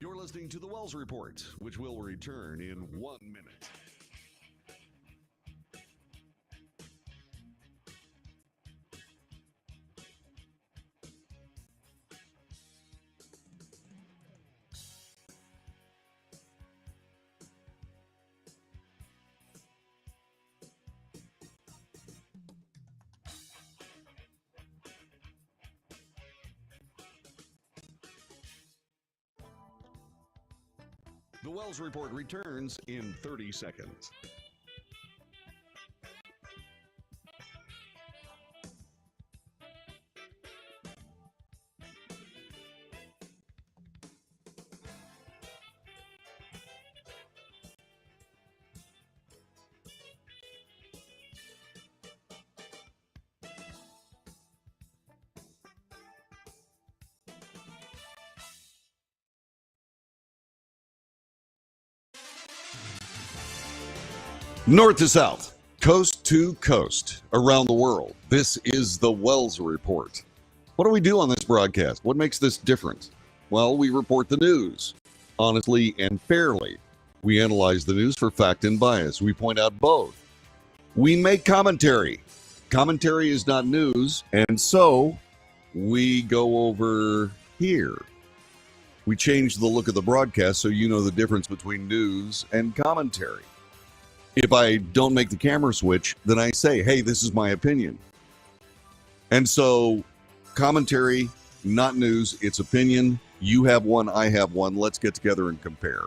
You're listening to the Wells Report, which will return in 1 minute. The Wells Report returns in 30 seconds. North to south, coast to coast, around the world. This is the Wells Report. What do we do on this broadcast? What makes this different? Well, we report the news, honestly and fairly. We analyze the news for fact and bias. We point out both. We make commentary. Commentary is not news, and so we go over here. We change the look of the broadcast so you know the difference between news and commentary. If I don't make the camera switch, then I say, hey, this is my opinion. And so commentary, not news, it's opinion. You have one, I have one. Let's get together and compare.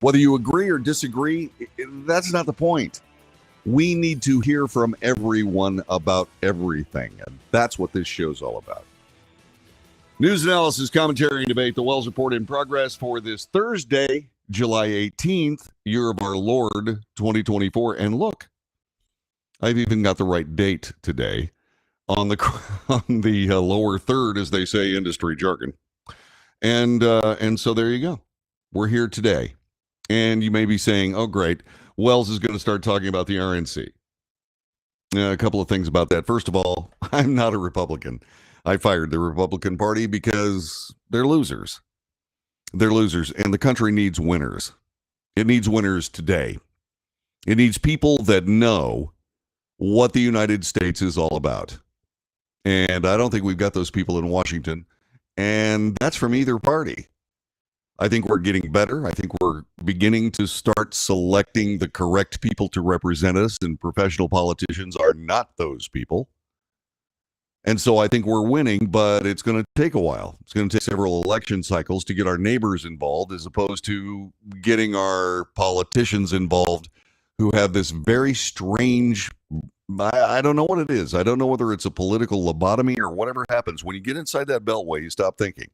Whether you agree or disagree, that's not the point. We need to hear from everyone about everything. And that's what this show's all about. News analysis, commentary, and debate. The Wells Report in progress for this Thursday, July 18th, year of our Lord, 2024. And look, I've even got the right date today on the lower third, as they say, industry jargon. And so there you go. We're here today. And you may be saying, oh, great, Wells is going to start talking about the RNC. A couple of things about that. First of all, I'm not a Republican. I fired the Republican Party because they're losers. They're losers, and the country needs winners. It needs winners today. It needs people that know what the United States is all about. And I don't think we've got those people in Washington, and that's from either party. I think we're getting better. I think we're beginning to start selecting the correct people to represent us, and professional politicians are not those people. And so I think we're winning, but it's going to take a while. It's going to take several election cycles to get our neighbors involved, as opposed to getting our politicians involved who have this very strange, I don't know what it is. I don't know whether it's a political lobotomy or whatever happens. When you get inside that beltway, you stop thinking.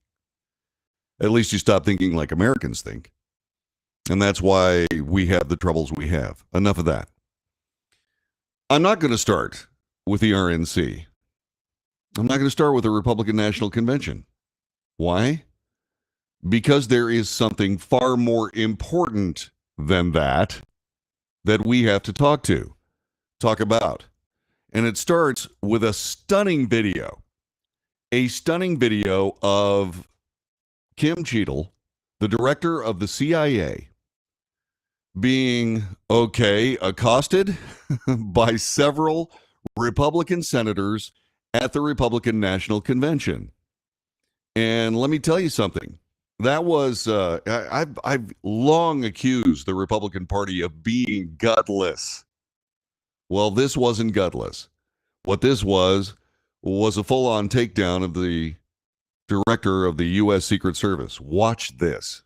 At least you stop thinking like Americans think. And that's why we have the troubles we have. Enough of that. I'm not going to start with the RNC. I'm not going to start with the Republican National Convention. Why? Because there is something far more important than that we have to talk about. And it starts with a stunning video of Kim Cheadle, the director of the CIA, being, accosted by several Republican senators at the Republican National Convention. And let me tell you something. That was, I've long accused the Republican Party of being gutless. Well, this wasn't gutless. What this was a full-on takedown of the director of the U.S. Secret Service. Watch this.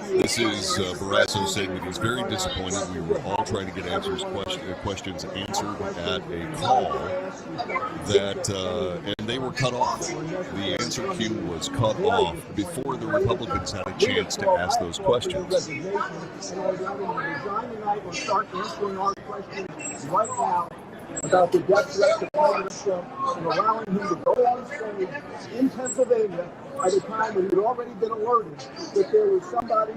This is Barrasso saying that he's very disappointed. We were all trying to get questions answered at a call and they were cut off. The answer queue was cut off before the Republicans had a chance to ask those questions. About the death threat to President Trump and allowing him to go on stage in Pennsylvania at a time when you'd already been alerted that there was somebody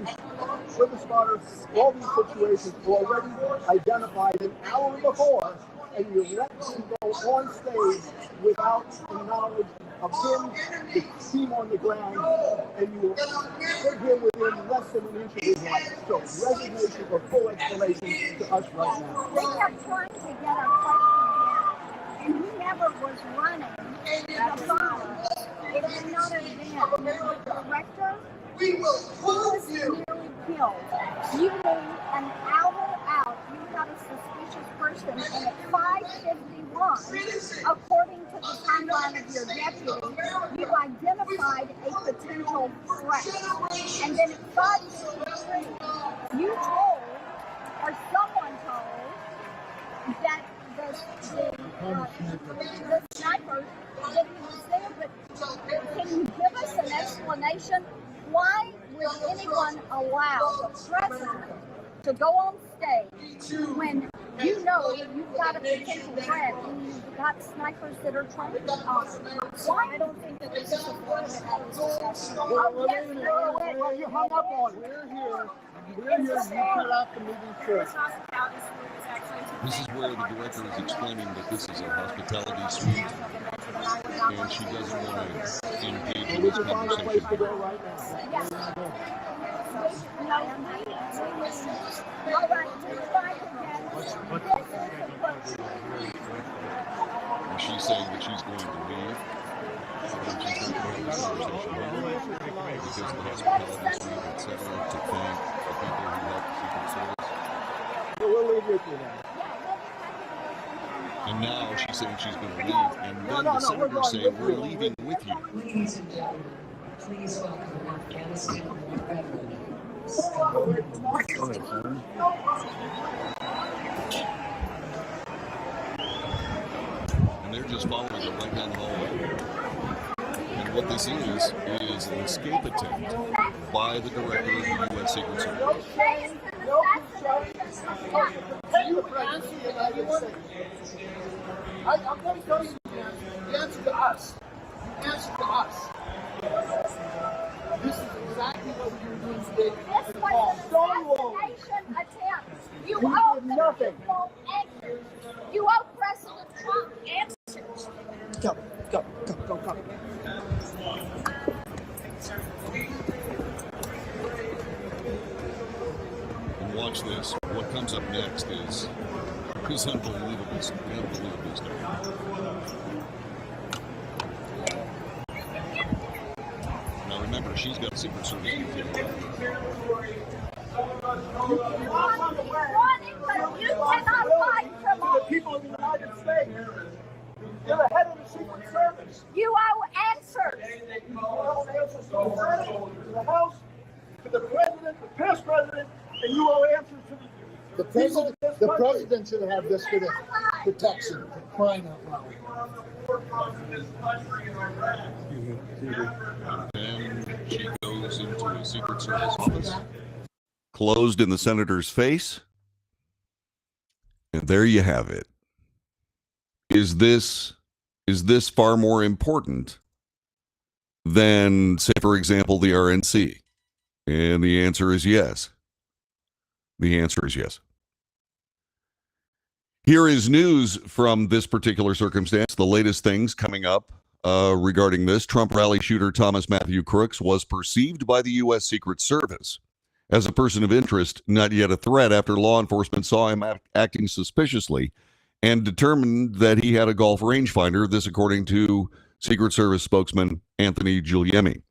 with a spotter. All these situations already identified an hour before, and you let him go on stage without the knowledge of him, the team on the ground, and you will put him within less than an inch of his life. So resignation or full explanation to us right now. We kept trying to get our question and he never was running the bar. It is not an event. The director, he was nearly killed. You mean an hour out, you got a suspicious person, and at 5:51, according to the timeline of your deputy, you identified a potential threat. And then at 5:53, you told, or someone told, that the sniper that he was there, but can you give us an explanation? Why would anyone allow the president to go on stage when you know you've got a potential threat and you've got snipers that are trying to why? I don't think that this is a part of it. Well, you hung up on it. We're here. You cut off the meeting short. This is where the director is explaining that this is a hospitality suite, and she doesn't want to engage in this Find a place to conversation. go right now. Yes. All right, And she's saying that she's going to leave, and she's not going to have this conversation with her because the hospitality suite, etc., to thank the people who helped the Secret Service. We'll leave with you now. And now she's saying she's going to leave, and then the senators say, we're leaving with you. Ladies and gentlemen, please welcome Afghanistan veteran. And they're just following her right down the hallway. And what this is an escape attempt by the director of the U.S. Secret Service. You answer the United States. I'm going to tell you the answer to us. The answer to us. This is exactly what we were doing today. This was an assassination attempt. You owe the people answers. You owe President Trump answers. Go. And watch this. What comes up next is unbelievable stuff. Now remember, she's got Secret Service detail. You cannot fight from The people of the United States. You're the head of the Secret Service. You owe answers. You owe answers to the Senate, to the House, to the President, the past President, and you owe answers to the president. The president should have this for the protection, for crying out loud. And she goes into a Secret Service office. Closed in the senator's face. And there you have it. Is this far more important than, say, for example, the RNC? And the answer is yes. The answer is yes. Here is news from this particular circumstance. The latest things coming up regarding this. Trump rally shooter Thomas Matthew Crooks was perceived by the U.S. Secret Service as a person of interest, not yet a threat, after law enforcement saw him acting suspiciously and determined that he had a golf rangefinder. This according to Secret Service spokesman Anthony Guglielmi.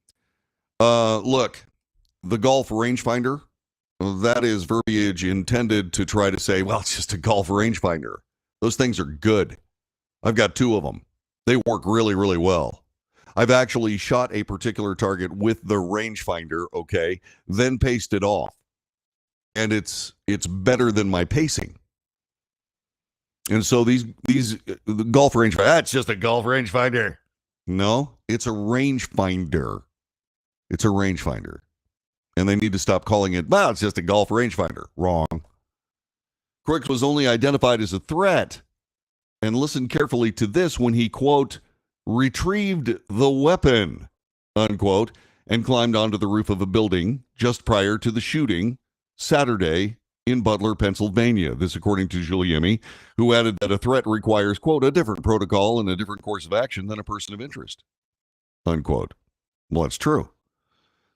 Look, the golf rangefinder, that is verbiage intended to try to say, well, it's just a golf rangefinder. Those things are good. I've got two of them. They work really, really well. I've actually shot a particular target with the rangefinder, okay, then paced it off. And it's better than my pacing. And so these the golf rangefinder, that's just a golf rangefinder. No, it's a rangefinder. It's a rangefinder. And they need to stop calling it, well, it's just a golf rangefinder. Wrong. Crooks was only identified as a threat. And listen carefully to this when he, quote, retrieved the weapon, unquote, and climbed onto the roof of a building just prior to the shooting Saturday in Butler, Pennsylvania. This according to Giuliani, who added that a threat requires, quote, a different protocol and a different course of action than a person of interest, unquote. Well, that's true.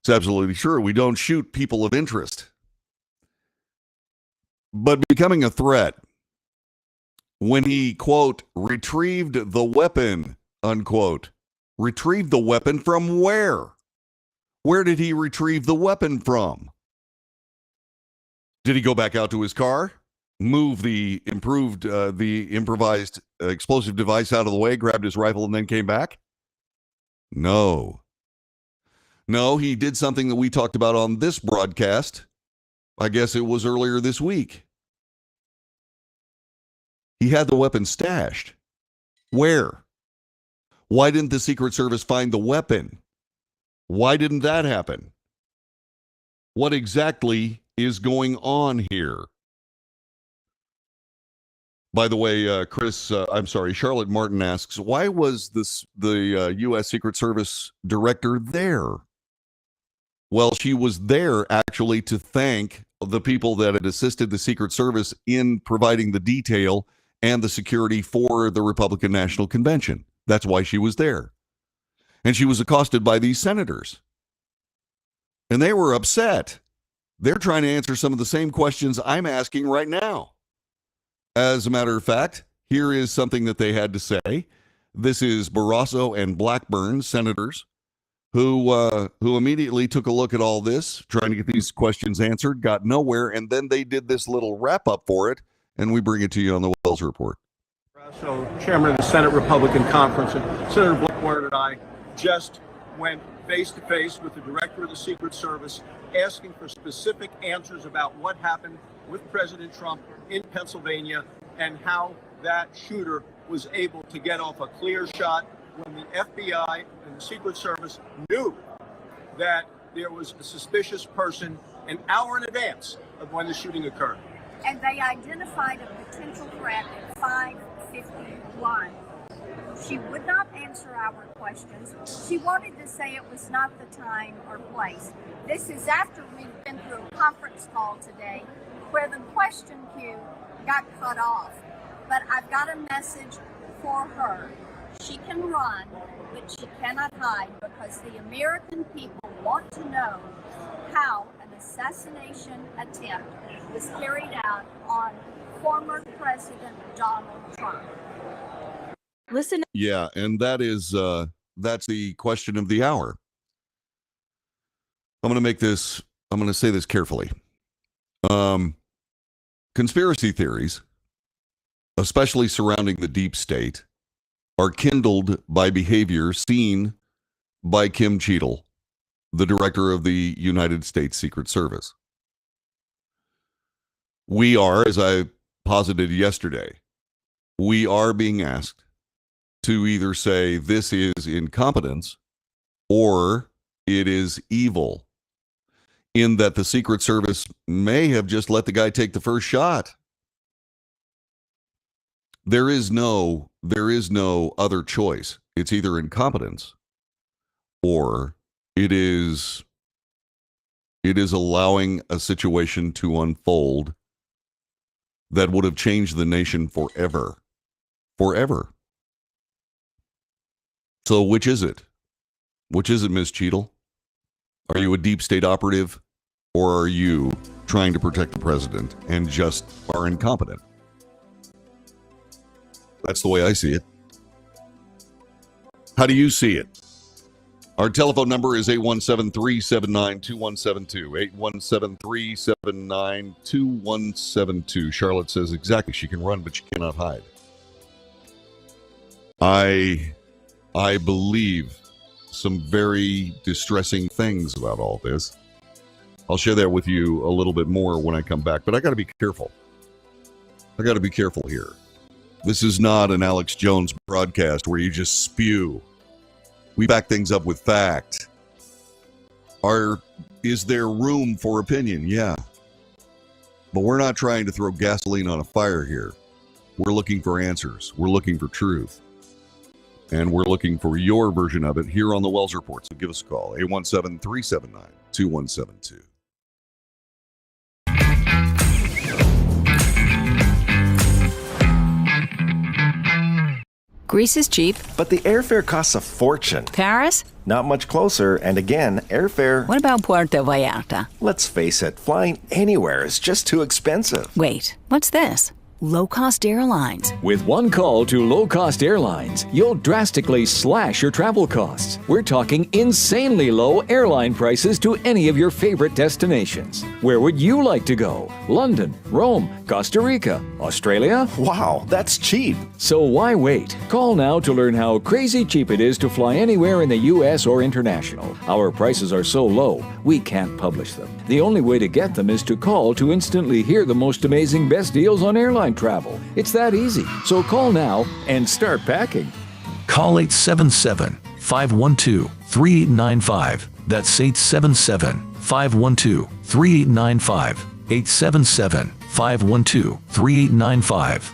It's absolutely true. We don't shoot people of interest. But becoming a threat when he, quote, retrieved the weapon, unquote. Retrieved the weapon from where? Where did he retrieve the weapon from? Did he go back out to his car, move the improvised explosive device out of the way, grabbed his rifle, and then came back? No. No, he did something that we talked about on this broadcast. I guess it was earlier this week. He had the weapon stashed. Where? Why didn't the Secret Service find the weapon? Why didn't that happen? What exactly is going on here? By the way, Charlotte Martin asks, why was the U.S. Secret Service director there? Well, she was there actually to thank the people that had assisted the Secret Service in providing the detail and the security for the Republican National Convention. That's why she was there. And she was accosted by these senators. And they were upset. They're trying to answer some of the same questions I'm asking right now. As a matter of fact, here is something that they had to say. This is Barrasso and Blackburn, senators, who immediately took a look at all this, trying to get these questions answered, got nowhere, and then they did this little wrap-up for it, and we bring it to you on the Wells Report. So, chairman of the Senate Republican Conference, and Senator Blackburn and I just went face-to-face with the director of the Secret Service, asking for specific answers about what happened with President Trump in Pennsylvania and how that shooter was able to get off a clear shot when the FBI and the Secret Service knew that there was a suspicious person an hour in advance of when the shooting occurred. And they identified a potential threat at 5:51. She would not answer our questions. She wanted to say it was not the time or place. This is after we've been through a conference call today where the question queue got cut off. But I've got a message for her. She can run, but she cannot hide because the American people want to know how an assassination attempt was carried out on former President Donald Trump. Listen. Yeah, and that's the question of the hour. I'm going to say this carefully. Conspiracy theories, especially surrounding the deep state, are kindled by behavior seen by Kim Cheadle, the director of the United States Secret Service. We are, as I posited yesterday, we are being asked to either say this is incompetence or it is evil, in that the Secret Service may have just let the guy take the first shot. There is no other choice. It's either incompetence or it is allowing a situation to unfold that would have changed the nation forever. Forever. So which is it? Which is it, Ms. Cheadle? Are you a deep state operative, or are you trying to protect the president and just are incompetent? That's the way I see it. How do you see it? Our telephone number is 817-379-2172. 817-379-2172. Charlotte says exactly. She can run, but she cannot hide. I believe some very distressing things about all this. I'll share that with you a little bit more when I come back, but I got to be careful. I got to be careful here. This is not an Alex Jones broadcast where you just spew. We back things up with fact. Is there room for opinion? Yeah. But we're not trying to throw gasoline on a fire here. We're looking for answers. We're looking for truth. And we're looking for your version of it here on the Wells Report. So give us a call, 817-379-2172. Greece is cheap. But the airfare costs a fortune. Paris? Not much closer, and again, airfare... What about Puerto Vallarta? Let's face it, flying anywhere is just too expensive. Wait, what's this? Low-cost airlines. With one call to low-cost airlines, you'll drastically slash your travel costs. We're talking insanely low airline prices to any of your favorite destinations. Where would you like to go? London, Rome, Costa Rica, Australia? Wow, that's cheap. So why wait? Call now to learn how crazy cheap it is to fly anywhere in the U.S. or international. Our prices are so low, we can't publish them. The only way to get them is to call to instantly hear the most amazing best deals on airline travel. It's that easy. So call now and start packing. Call 877-512-3895. That's 877-512-3895. 877-512-3895.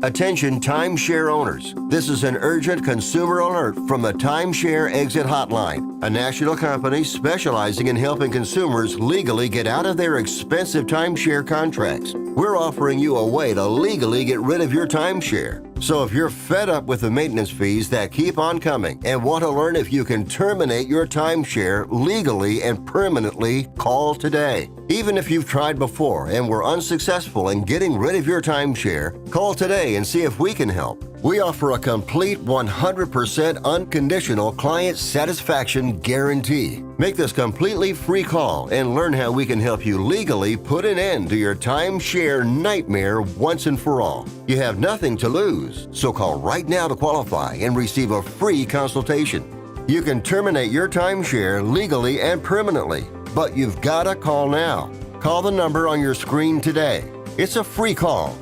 Attention timeshare owners. This is an urgent consumer alert from the Timeshare Exit Hotline, a national company specializing in helping consumers legally get out of their expensive timeshare contracts. We're offering you a way to legally get rid of your timeshare. So if you're fed up with the maintenance fees that keep on coming and want to learn if you can terminate your timeshare legally and permanently, call today. Even if you've tried before and were unsuccessful in getting rid of your timeshare, call today and see if we can help. We offer a complete 100% unconditional client satisfaction guarantee. Make this completely free call and learn how we can help you legally put an end to your timeshare nightmare once and for all. You have nothing to lose, so call right now to qualify and receive a free consultation. You can terminate your timeshare legally and permanently, but you've got to call now. Call the number on your screen today. It's a free call.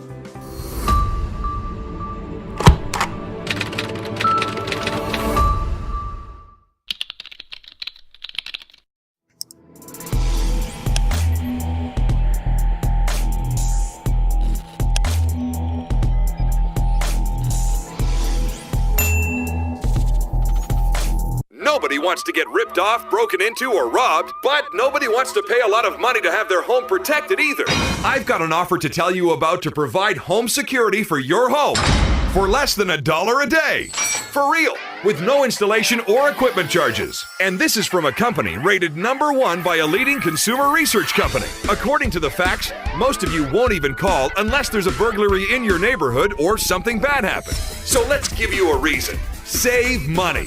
Nobody wants to get ripped off, broken into, or robbed, but nobody wants to pay a lot of money to have their home protected either. I've got an offer to tell you about to provide home security for your home for less than $1 a day. For real, with no installation or equipment charges. And this is from a company rated #1 by a leading consumer research company. According to the facts, most of you won't even call unless there's a burglary in your neighborhood or something bad happened. So let's give you a reason. Save money.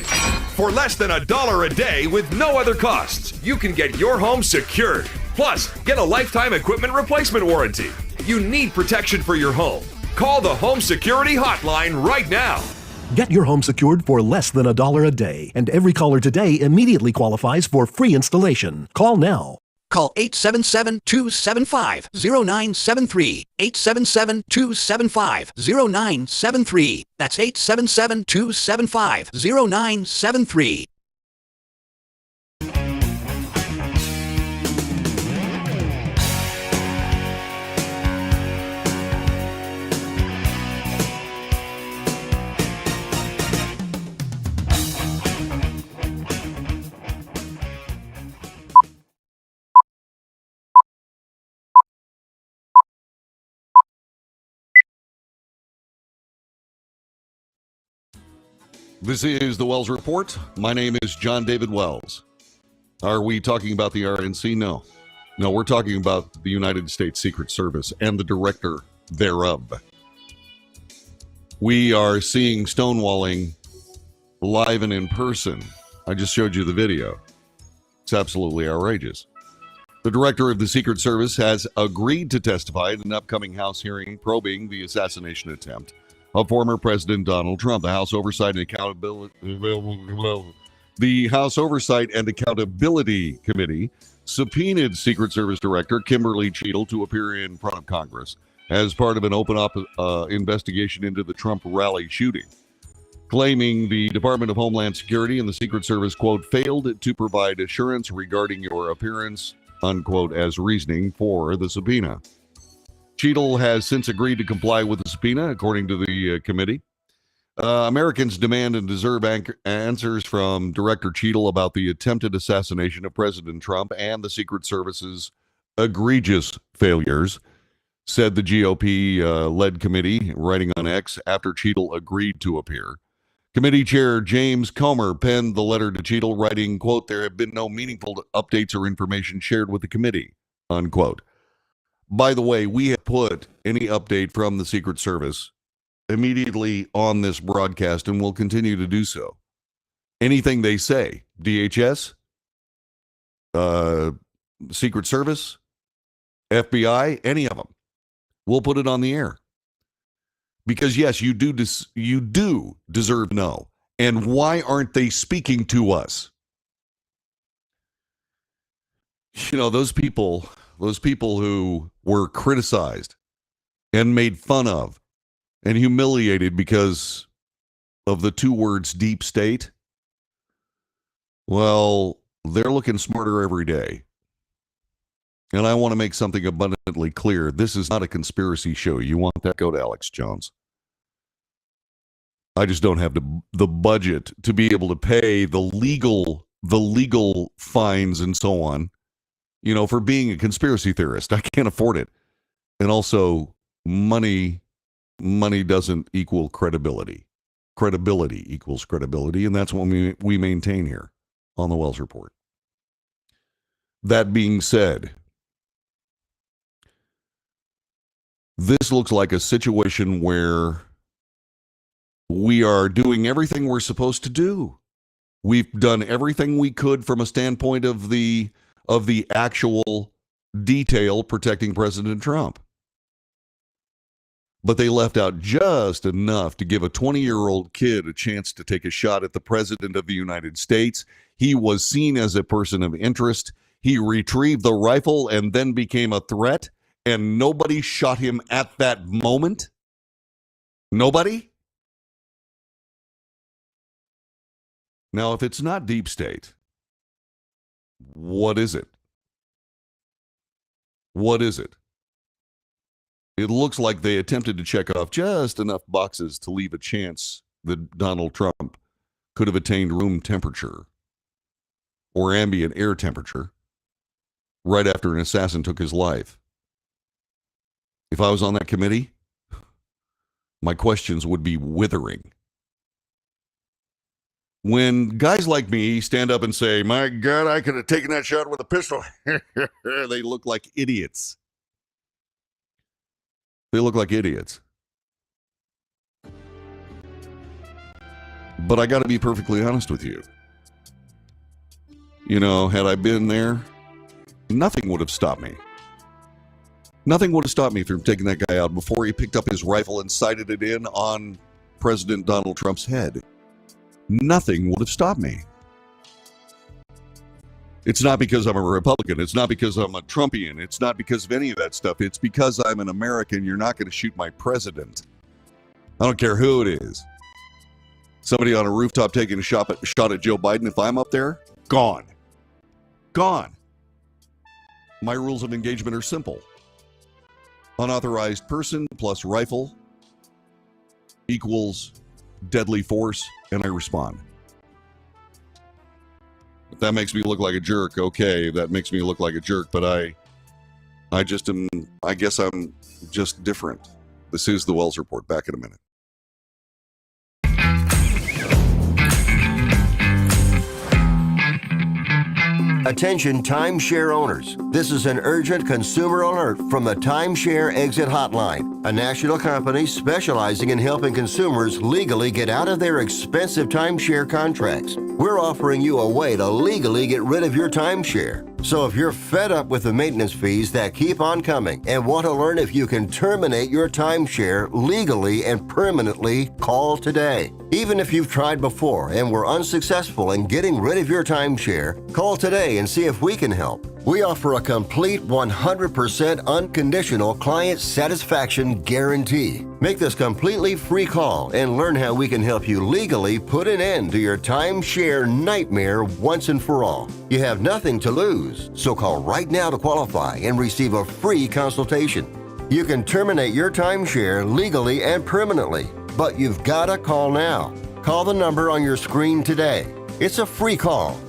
For less than $1 a day with no other costs, you can get your home secured. Plus, get a lifetime equipment replacement warranty. You need protection for your home. Call the Home Security Hotline right now. Get your home secured for less than $1 a day, and every caller today immediately qualifies for free installation. Call now. Call 877-275-0973. 877-275-0973. That's 877-275-0973. This is the Wells Report. My name is John David Wells. Are we talking about the RNC? No. No, we're talking about the United States Secret Service and the director thereof. We are seeing stonewalling live and in person. I just showed you the video. It's absolutely outrageous. The director of the Secret Service has agreed to testify at an upcoming House hearing probing the assassination attempt of former President Donald Trump. The House Oversight and Accountability Committee subpoenaed Secret Service Director Kimberly Cheadle to appear in front of Congress as part of an open investigation into the Trump rally shooting. claiming the Department of Homeland Security and the Secret Service, quote, failed to provide assurance regarding your appearance, unquote, as reasoning for the subpoena. Cheadle has since agreed to comply with the subpoena, according to the committee. Americans demand and deserve answers from Director Cheadle about the attempted assassination of President Trump and the Secret Service's egregious failures, said the GOP-led committee, writing on X after Cheadle agreed to appear. Committee Chair James Comer penned the letter to Cheadle, writing, quote, there have been no meaningful updates or information shared with the committee, unquote. By the way, we have put any update from the Secret Service immediately on this broadcast and will continue to do so. Anything they say, DHS, Secret Service, FBI, any of them, we'll put it on the air. Because yes, you do deserve to know. And why aren't they speaking to us? You know, those people who were criticized and made fun of and humiliated because of the two words deep state, well, they're looking smarter every day. And I want to make something abundantly clear. This is not a conspiracy show. You want that? Go to Alex Jones. I just don't have the budget to be able to pay the legal fines and so on, you know, for being a conspiracy theorist. I can't afford it. And also, money doesn't equal credibility. Credibility equals credibility, and that's what we maintain here on the Wells Report. That being said, this looks like a situation where we are doing everything we're supposed to do. We've done everything we could from a standpoint of the actual detail protecting President Trump. But they left out just enough to give a 20-year-old kid a chance to take a shot at the President of the United States. He was seen as a person of interest. He retrieved the rifle and then became a threat, and nobody shot him at that moment. Nobody? Now, if it's not deep state, what is it? What is it? It looks like they attempted to check off just enough boxes to leave a chance that Donald Trump could have attained room temperature or ambient air temperature right after an assassin took his life. If I was on that committee, my questions would be withering. When guys like me stand up and say, my God, I could have taken that shot with a pistol, they look like idiots. They look like idiots. But I got to be perfectly honest with you. You know, had I been there, nothing would have stopped me. Nothing would have stopped me from taking that guy out before he picked up his rifle and sighted it in on President Donald Trump's head. Nothing would have stopped me. It's not because I'm a Republican. It's not because I'm a Trumpian. It's not because of any of that stuff. It's because I'm an American. You're not going to shoot my president. I don't care who it is. Somebody on a rooftop taking a shot at Joe Biden, if I'm up there, gone. Gone. My rules of engagement are simple. Unauthorized person plus rifle equals deadly force, and I respond. If that makes me look like a jerk, okay, that makes me look like a jerk, but I guess I'm just different. This is the Wells Report. Back in a minute. Attention timeshare owners. This is an urgent consumer alert from the Timeshare Exit Hotline, a national company specializing in helping consumers legally get out of their expensive timeshare contracts. We're offering you a way to legally get rid of your timeshare. So if you're fed up with the maintenance fees that keep on coming and want to learn if you can terminate your timeshare legally and permanently, call today. Even if you've tried before and were unsuccessful in getting rid of your timeshare, call today and see if we can help. We offer a complete 100% unconditional client satisfaction guarantee. Make this completely free call and learn how we can help you legally put an end to your timeshare nightmare once and for all. You have nothing to lose, so call right now to qualify and receive a free consultation. You can terminate your timeshare legally and permanently, but you've got to call now. Call the number on your screen today. It's a free call.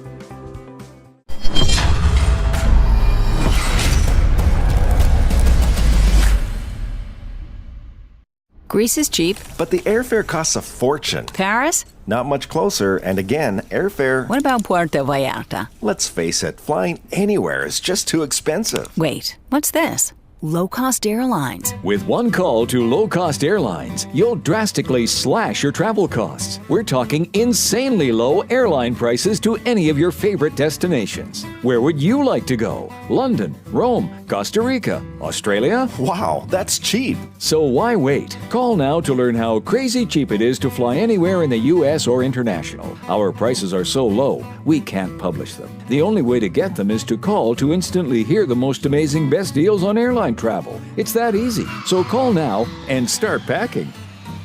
Greece is cheap. But the airfare costs a fortune. Paris? Not much closer, and again, airfare... What about Puerto Vallarta? Let's face it, flying anywhere is just too expensive. Wait, what's this? Low-cost airlines. With one call to low-cost airlines, you'll drastically slash your travel costs. We're talking insanely low airline prices to any of your favorite destinations. Where would you like to go? London, Rome, Costa Rica, Australia? Wow, that's cheap. So why wait? Call now to learn how crazy cheap it is to fly anywhere in the U.S. or international. Our prices are so low, we can't publish them. The only way to get them is to call to instantly hear the most amazing best deals on airline travel. It's that easy. So call now and start packing.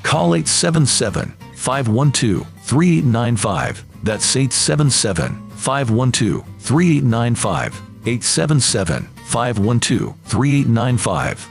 Call 877-512-3895. That's 877-512-3895. 877-512-3895.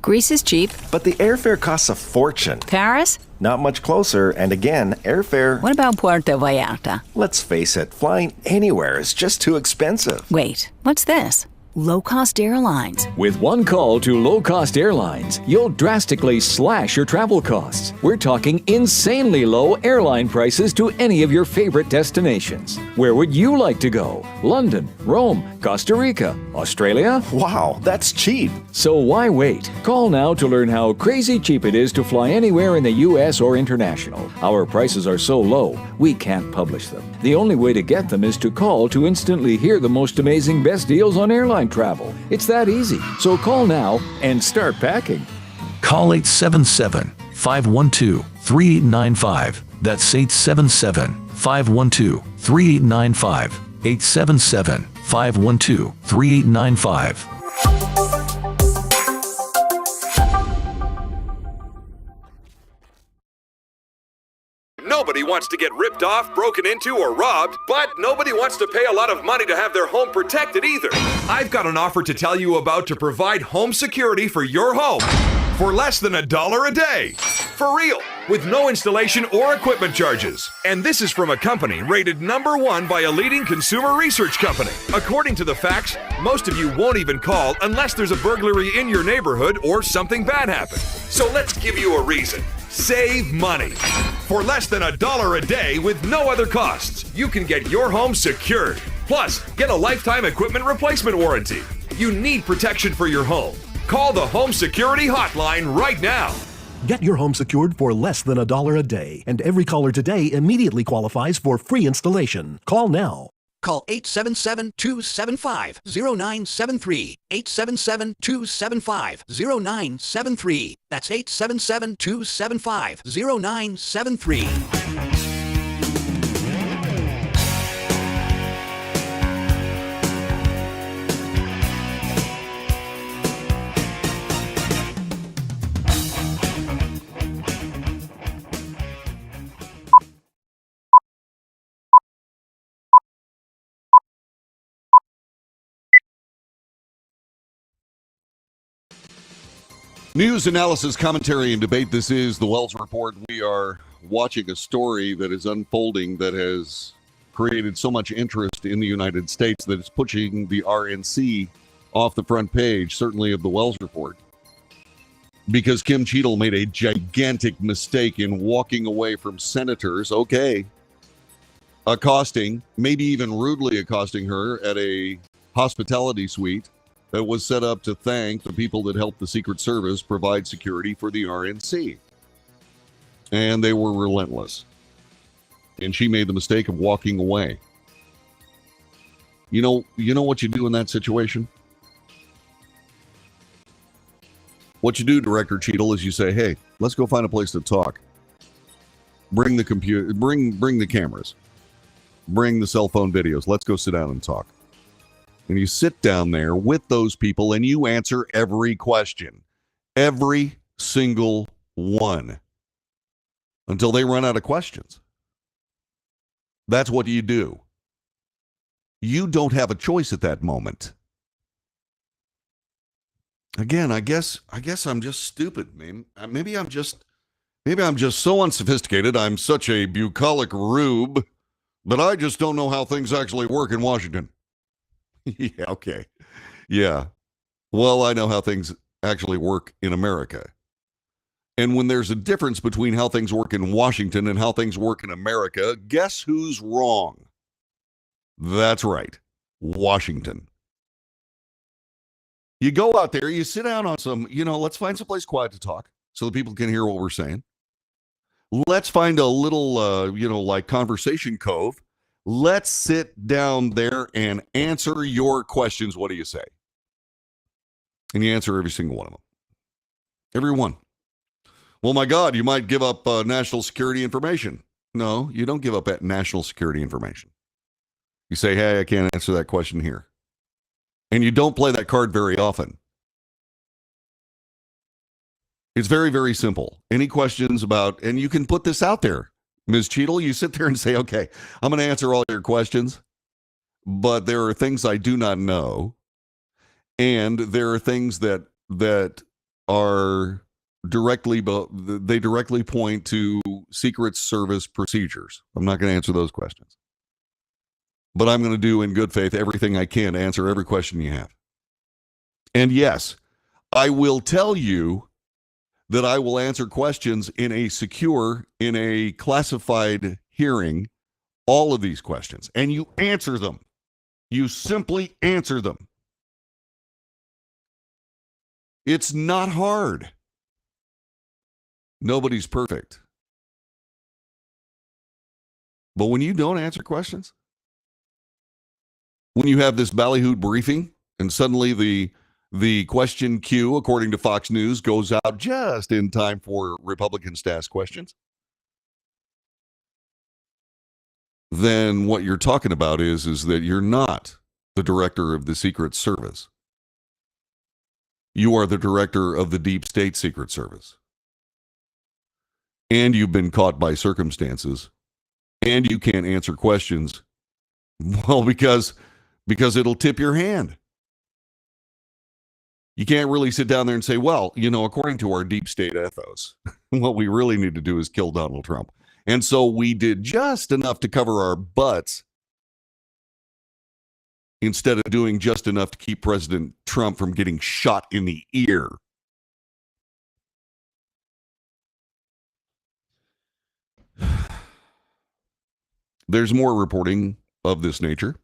Greece is cheap. But the airfare costs a fortune. Paris? Not much closer, and again, airfare... What about Puerto Vallarta? Let's face it, flying anywhere is just too expensive. Wait, what's this? Low-cost airlines. With one call to low-cost airlines, you'll drastically slash your travel costs. We're talking insanely low airline prices to any of your favorite destinations. Where would you like to go? London, Rome, Costa Rica, Australia? Wow, that's cheap. So why wait? Call now to learn how crazy cheap it is to fly anywhere in the U.S. or international. Our prices are so low, we can't publish them. The only way to get them is to call to instantly hear the most amazing best deals on airline travel. It's that easy. So call now and start packing. Call 877-512-3895. That's 877-512-3895. 877-512-3895. Nobody wants to get ripped off, broken into, or robbed, but nobody wants to pay a lot of money to have their home protected either. I've got an offer to tell you about to provide home security for your home for less than $1 a day. For real, with no installation or equipment charges. And this is from a company rated #1 by a leading consumer research company. According to the facts, most of you won't even call unless there's a burglary in your neighborhood or something bad happened. So let's give you a reason. Save money. For less than $1 a day with no other costs, you can get your home secured. Plus, get a lifetime equipment replacement warranty. You need protection for your home. Call the Home Security Hotline right now. Get your home secured for less than $1 a day, and every caller today immediately qualifies for free installation. Call now. Call 877-275-0973. 877-275-0973. That's 877-275-0973. News, analysis, commentary, and debate. This is the Wells Report. We are watching a story that is unfolding that has created so much interest in the United States that it's pushing the RNC off the front page, certainly of the Wells Report. Because Kim Cheadle made a gigantic mistake in walking away from senators, accosting, maybe even rudely accosting her at a hospitality suite that was set up to thank the people that helped the Secret Service provide security for the RNC. And they were relentless. and she made the mistake of walking away. You know what you do in that situation? What you do, Director Cheadle, is you say, hey, let's go find a place to talk. Bring the computer, bring the cameras, bring the cell phone videos. Let's go sit down and talk. And you sit down there with those people and you answer every question, every single one, until they run out of questions. That's what you do. You don't have a choice at that moment. Again, I guess I'm just stupid, man. Maybe I'm just so unsophisticated. I'm such a bucolic rube that I just don't know how things actually work in Washington. Yeah, okay. Yeah. Well, I know how things actually work in America. And when there's a difference between how things work in Washington and how things work in America, guess who's wrong? That's right. Washington. You go out there, you sit down on some, let's find some place quiet to talk so that people can hear what we're saying. Let's find a little, like Conversation Cove. Let's sit down there and answer your questions. What do you say? And you answer every single one of them. Every one. Well, my God, you might give up national security information. No, you don't give up that national security information. You say, hey, I can't answer that question here. And you don't play that card very often. It's very, very simple. Any questions about, and you can put this out there. Ms. Cheadle, you sit there and say, okay, I'm going to answer all your questions, but there are things I do not know. And there are things that are directly point to Secret Service procedures. I'm not going to answer those questions. But I'm going to do in good faith everything I can to answer every question you have. And yes, I will tell you that I will answer questions in a classified hearing, all of these questions. And you answer them. You simply answer them. It's not hard. Nobody's perfect. But when you don't answer questions, when you have this ballyhooed briefing and suddenly the question queue, according to Fox News, goes out just in time for Republicans to ask questions, then what you're talking about is that you're not the director of the Secret Service. You are the director of the Deep State Secret Service. And you've been caught by circumstances. And you can't answer questions. Well, because it'll tip your hand. You can't really sit down there and say, well, according to our deep state ethos, what we really need to do is kill Donald Trump. And so we did just enough to cover our butts instead of doing just enough to keep President Trump from getting shot in the ear. There's more reporting of this nature.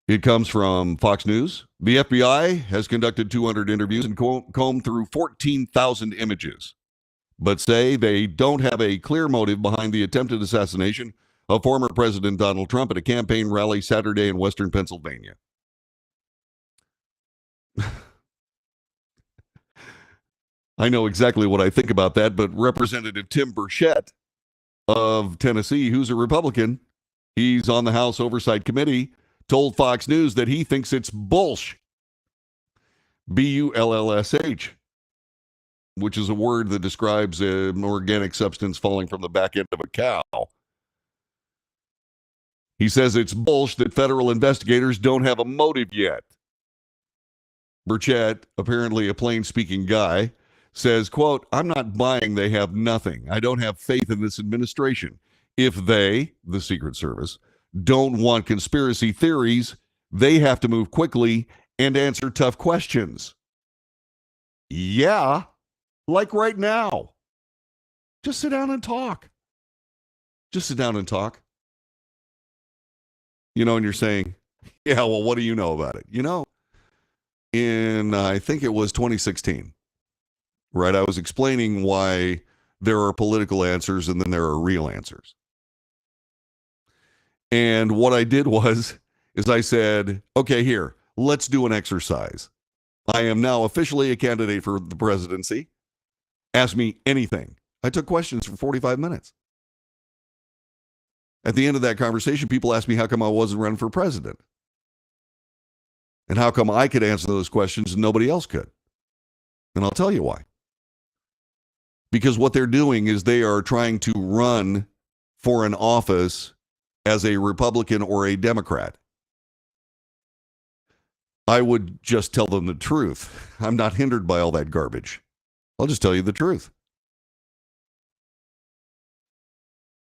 It comes from Fox News. The FBI has conducted 200 interviews and combed through 14,000 images, but say they don't have a clear motive behind the attempted assassination of former President Donald Trump at a campaign rally Saturday in Western Pennsylvania. I know exactly what I think about that, but Representative Tim Burchett of Tennessee, who's a Republican, he's on the House Oversight Committee, told Fox News that he thinks it's bullsh. B-U-L-L-S-H, which is a word that describes an organic substance falling from the back end of a cow. He says it's bullsh that federal investigators don't have a motive yet. Burchett, apparently a plain-speaking guy, says, quote, I'm not buying they have nothing. I don't have faith in this administration. If they, the Secret Service, don't want conspiracy theories, they have to move quickly and answer tough questions. Yeah, like right now. Just sit down and talk. Just sit down and talk. And you're saying, yeah, well, what do you know about it? In, I think it was 2016, right? I was explaining why there are political answers and then there are real answers. And what I did is I said, okay, here, let's do an exercise. I am now officially a candidate for the presidency. Ask me anything. I took questions for 45 minutes. At the end of that conversation, people asked me how come I wasn't running for president. And how come I could answer those questions and nobody else could. And I'll tell you why. Because what they're doing is they are trying to run for an office as a Republican or a Democrat. I would just tell them the truth. I'm not hindered by all that garbage. I'll just tell you the truth.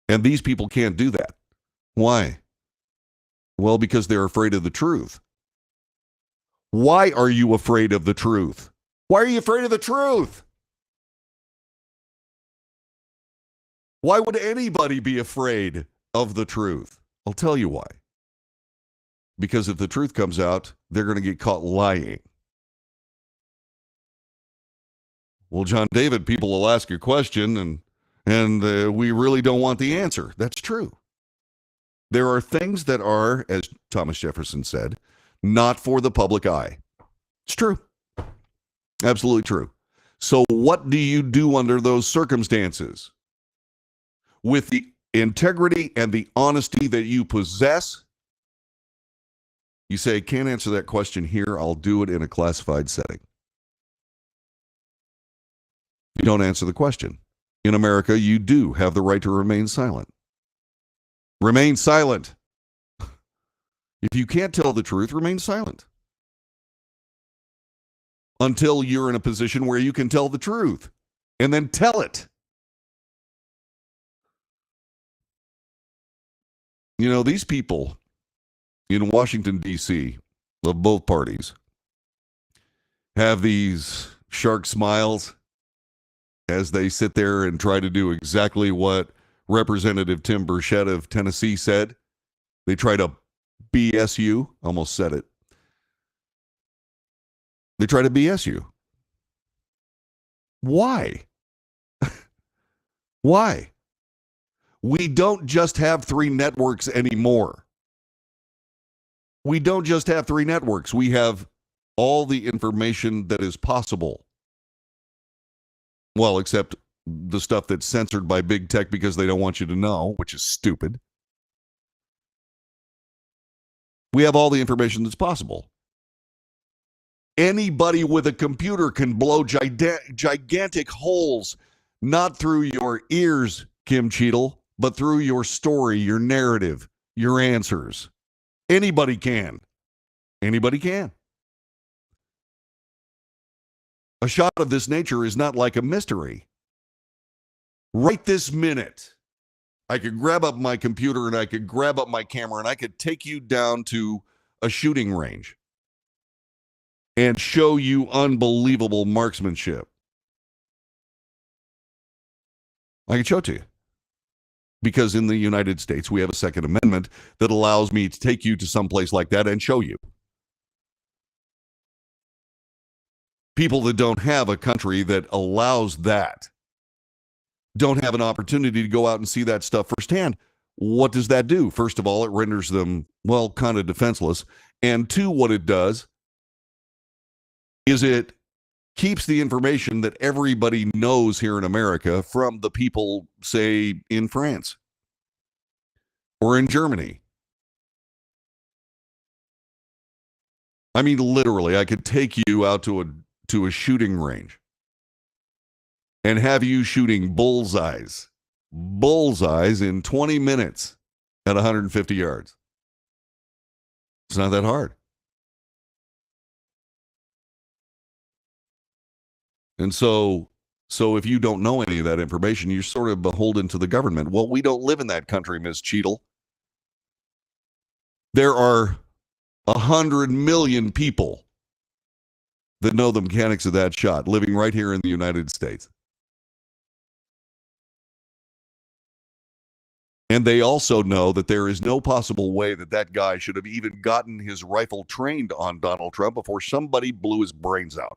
And these people can't do that. Why? Well, because they're afraid of the truth. Why are you afraid of the truth? Why are you afraid of the truth? Why would anybody be afraid of the truth? I'll tell you why. Because if the truth comes out, they're going to get caught lying. Well, John David, people will ask a question and we really don't want the answer. That's true. There are things that are, as Thomas Jefferson said, not for the public eye. It's true. Absolutely true. So what do you do under those circumstances? With the integrity and the honesty that you possess, you say, can't answer that question here. I'll do it in a classified setting. You don't answer the question. In America, you do have the right to remain silent. Remain silent. If you can't tell the truth, remain silent. Until you're in a position where you can tell the truth. And then tell it. You know, these people in Washington, D.C., of both parties, have these shark smiles as they sit there and try to do exactly what Representative Tim Burchett of Tennessee said. They try to BS you. Almost said it. They try to BS you. Why? Why? We don't just have 3 networks anymore. We don't just have 3 networks. We have all the information that is possible. Well, except the stuff that's censored by big tech because they don't want you to know, which is stupid. We have all the information that's possible. Anybody with a computer can blow gigantic holes, not through your ears, Kim Cheadle, but through your story, your narrative, your answers. Anybody can. Anybody can. A shot of this nature is not like a mystery. Right this minute, I could grab up my computer and I could grab up my camera and I could take you down to a shooting range and show you unbelievable marksmanship. I can show it to you. Because in the United States, we have a Second Amendment that allows me to take you to some place like that and show you. People that don't have a country that allows that don't have an opportunity to go out and see that stuff firsthand. What does that do? First of all, it renders them, well, kind of defenseless. And 2, what it does is it keeps the information that everybody knows here in America from the people, say, in France or in Germany. I mean, literally, I could take you out to a shooting range and have you shooting bullseyes in 20 minutes at 150 yards. It's not that hard. And so if you don't know any of that information, you're sort of beholden to the government. Well, we don't live in that country, Ms. Cheadle. There are 100 million people that know the mechanics of that shot living right here in the United States. And they also know that there is no possible way that that guy should have even gotten his rifle trained on Donald Trump before somebody blew his brains out.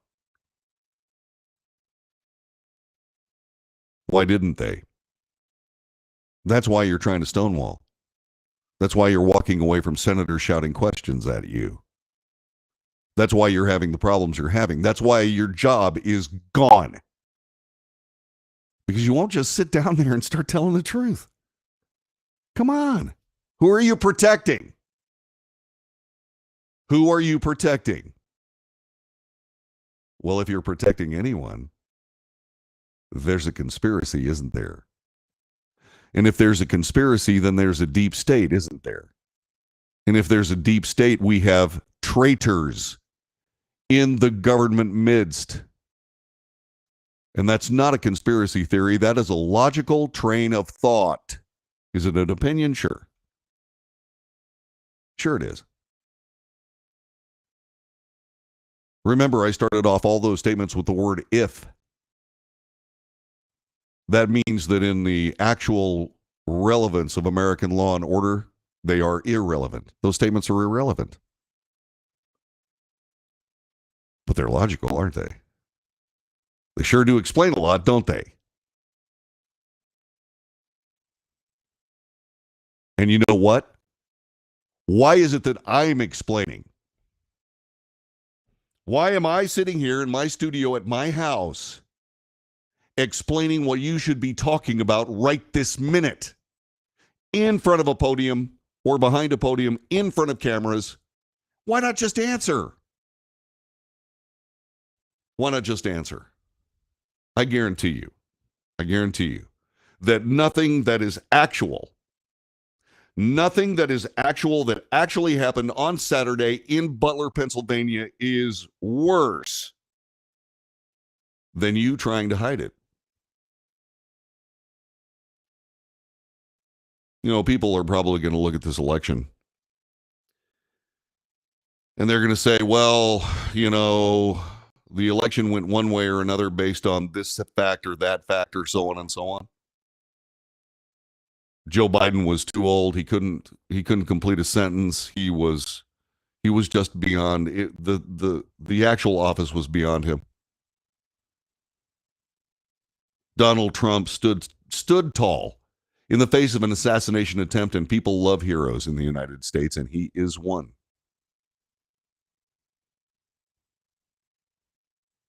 Why didn't they? That's why you're trying to stonewall. That's why you're walking away from senators shouting questions at you. That's why you're having the problems you're having. That's why your job is gone. Because you won't just sit down there and start telling the truth. Come on. Who are you protecting? Who are you protecting? Well, if you're protecting anyone, there's a conspiracy, isn't there? And if there's a conspiracy, then there's a deep state, isn't there? And if there's a deep state, we have traitors in the government midst. And that's not a conspiracy theory. That is a logical train of thought. Is it an opinion? Sure. Sure it is. Remember, I started off all those statements with the word if. That means that in the actual relevance of American law and order, they are irrelevant. Those statements are irrelevant. But they're logical, aren't they? They sure do explain a lot, don't they? And you know what? Why is it that I'm explaining? Why am I sitting here in my studio at my house explaining what you should be talking about right this minute? In front of a podium or behind a podium, in front of cameras. Why not just answer? Why not just answer? I guarantee you that nothing that actually happened on Saturday in Butler, Pennsylvania is worse than you trying to hide it. You know, people are probably going to look at this election and they're going to say, well, you know, the election went one way or another based on this factor, that factor, so on and so on. Joe Biden was too old. He couldn't complete a sentence. He was just beyond it. The actual office was beyond him. Donald Trump stood tall in the face of an assassination attempt, and people love heroes in the United States, and he is one.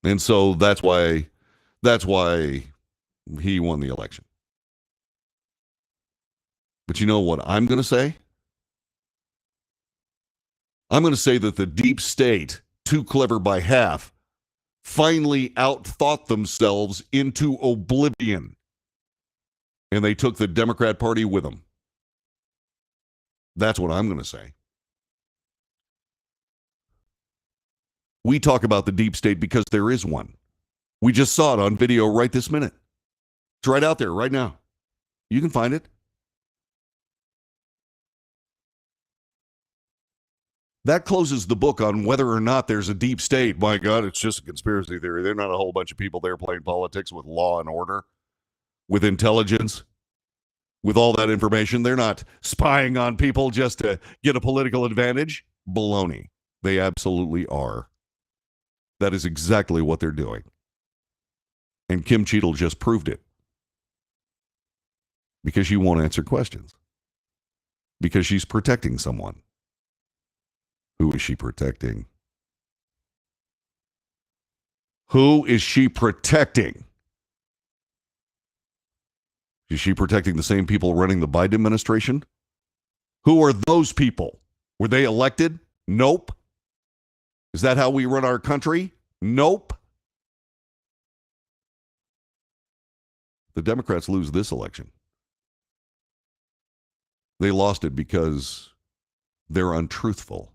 And so that's why he won the election. But you know what I'm going to say? I'm going to say that the deep state, too clever by half, finally outthought themselves into oblivion. And they took the Democrat Party with them. That's what I'm going to say. We talk about the deep state because there is one. We just saw it on video right this minute. It's right out there right now. You can find it. That closes the book on whether or not there's a deep state. My God, it's just a conspiracy theory. They're not a whole bunch of people there playing politics with law and order, with intelligence, with all that information. They're not spying on people just to get a political advantage. Baloney. They absolutely are. That is exactly what they're doing. And Kim Cheadle just proved it. Because she won't answer questions. Because she's protecting someone. Who is she protecting? Who is she protecting? Is she protecting the same people running the Biden administration? Who are those people? Were they elected? Nope. Is that how we run our country? Nope. The Democrats lose this election. They lost it because they're untruthful.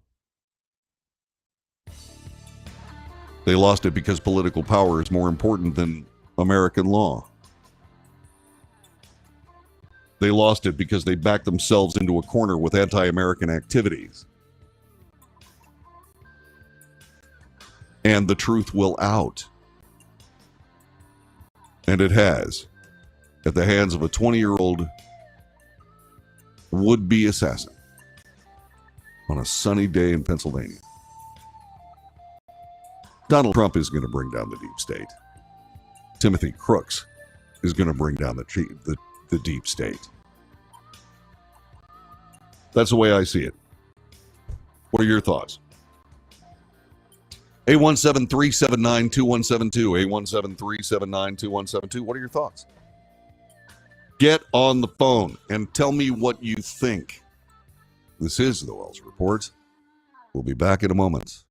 They lost it because political power is more important than American law. They lost it because they backed themselves into a corner with anti-American activities. And the truth will out. And it has. At the hands of a 20-year-old would-be assassin on a sunny day in Pennsylvania. Donald Trump is going to bring down the deep state. Timothy Crooks is going to bring down the deep state. That's the way I see it. What are your thoughts? 817-379-2172. 817-379-2172. What are your thoughts? Get on the phone and tell me what you think. This is the Wells Report. We'll be back in a moment.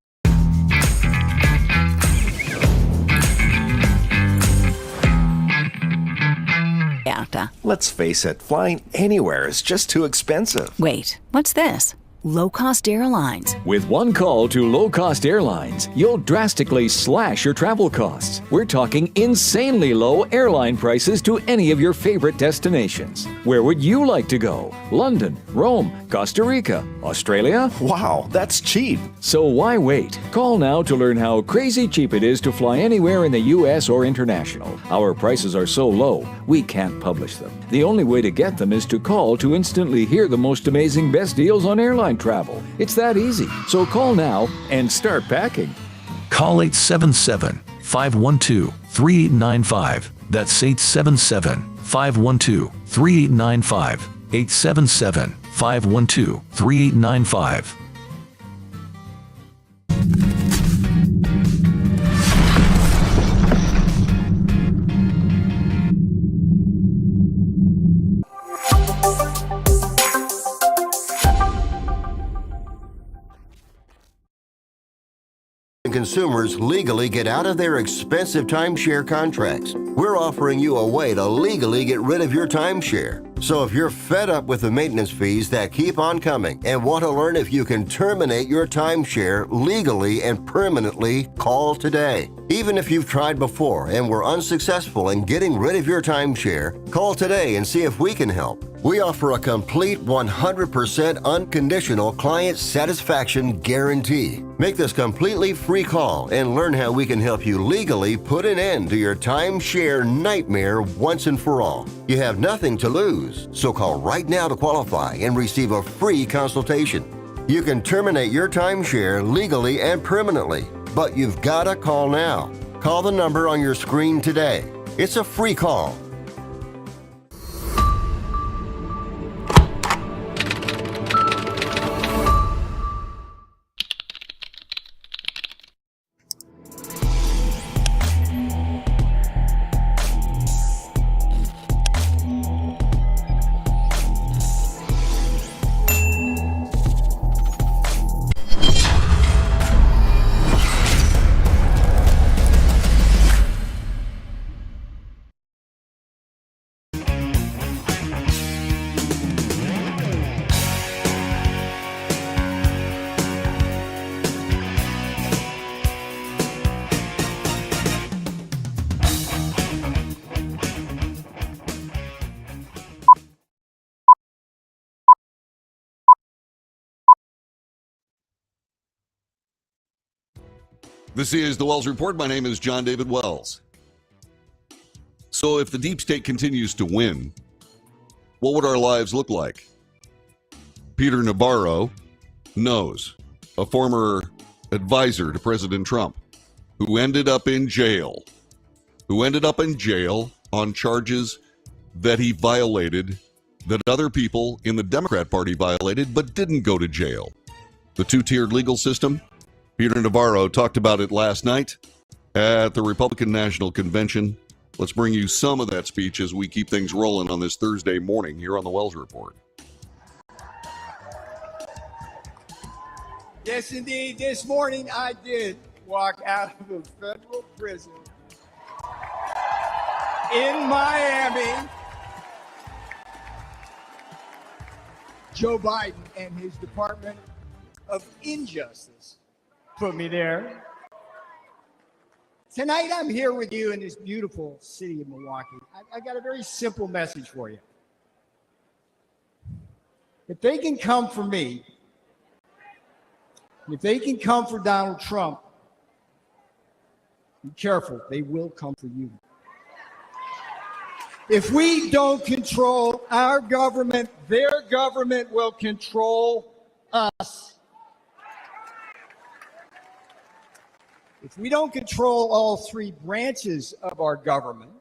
Let's face it, flying anywhere is just too expensive. Wait, what's this? Low-cost airlines. With one call to low-cost airlines, you'll drastically slash your travel costs. We're talking insanely low airline prices to any of your favorite destinations. Where would you like to go? London, Rome, Costa Rica, Australia? Wow, that's cheap. So why wait? Call now to learn how crazy cheap it is to fly anywhere in the U.S. or international. Our prices are so low, we can't publish them. The only way to get them is to call to instantly hear the most amazing best deals on airline travel. It's that easy. So call now and start packing. Call 877-512-3895. That's 877-512-3895. 877-512-3895. Consumers legally get out of their expensive timeshare contracts. We're offering you a way to legally get rid of your timeshare. So if you're fed up with the maintenance fees that keep on coming and want to learn if you can terminate your timeshare legally and permanently, call today. Even if you've tried before and were unsuccessful in getting rid of your timeshare, call today and see if we can help. We offer a complete 100% unconditional client satisfaction guarantee. Make this completely free call and learn how we can help you legally put an end to your timeshare nightmare once and for all. You have nothing to lose, so call right now to qualify and receive a free consultation. You can terminate your timeshare legally and permanently, but you've got to call now. Call the number on your screen today. It's a free call. This is the Wells Report. My name is John David Wells. So if the deep state continues to win, what would our lives look like? Peter Navarro knows, a former advisor to President Trump, who ended up in jail on charges that he violated, that other people in the Democrat Party violated, but didn't go to jail. The two-tiered legal system. Peter Navarro talked about it last night at the Republican National Convention. Let's bring you some of that speech as we keep things rolling on this Thursday morning here on the Wells Report. Yes, indeed. This morning I did walk out of a federal prison in Miami. Joe Biden and his Department of Injustice put me there. Tonight I'm here with you in this beautiful city of Milwaukee. I got a very simple message for you. If they can come for me, if they can come for Donald Trump, be careful, they will come for you. If we don't control our government, their government will control us. If we don't control all three branches of our government,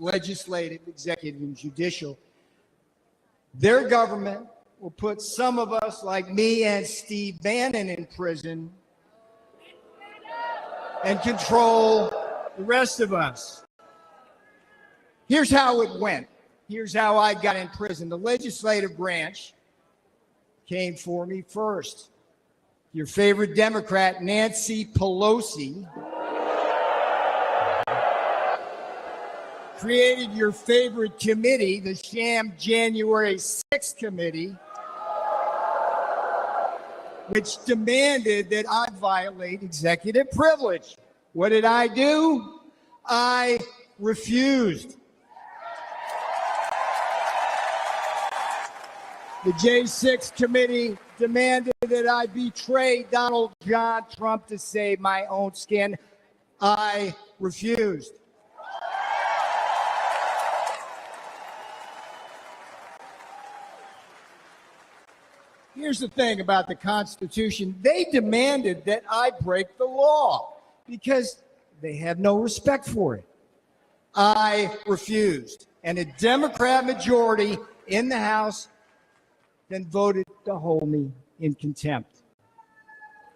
legislative, executive, and judicial, their government will put some of us, like me and Steve Bannon, in prison and control the rest of us. Here's how it went. Here's how I got in prison. The legislative branch came for me first. Your favorite Democrat, Nancy Pelosi, created your favorite committee, the sham January 6th committee, which demanded that I violate executive privilege. What did I do? I refused. The J6 committee demanded that I betray Donald John Trump to save my own skin. I refused. Here's the thing about the Constitution. They demanded that I break the law because they have no respect for it. I refused. And a Democrat majority in the House then voted to hold me in contempt.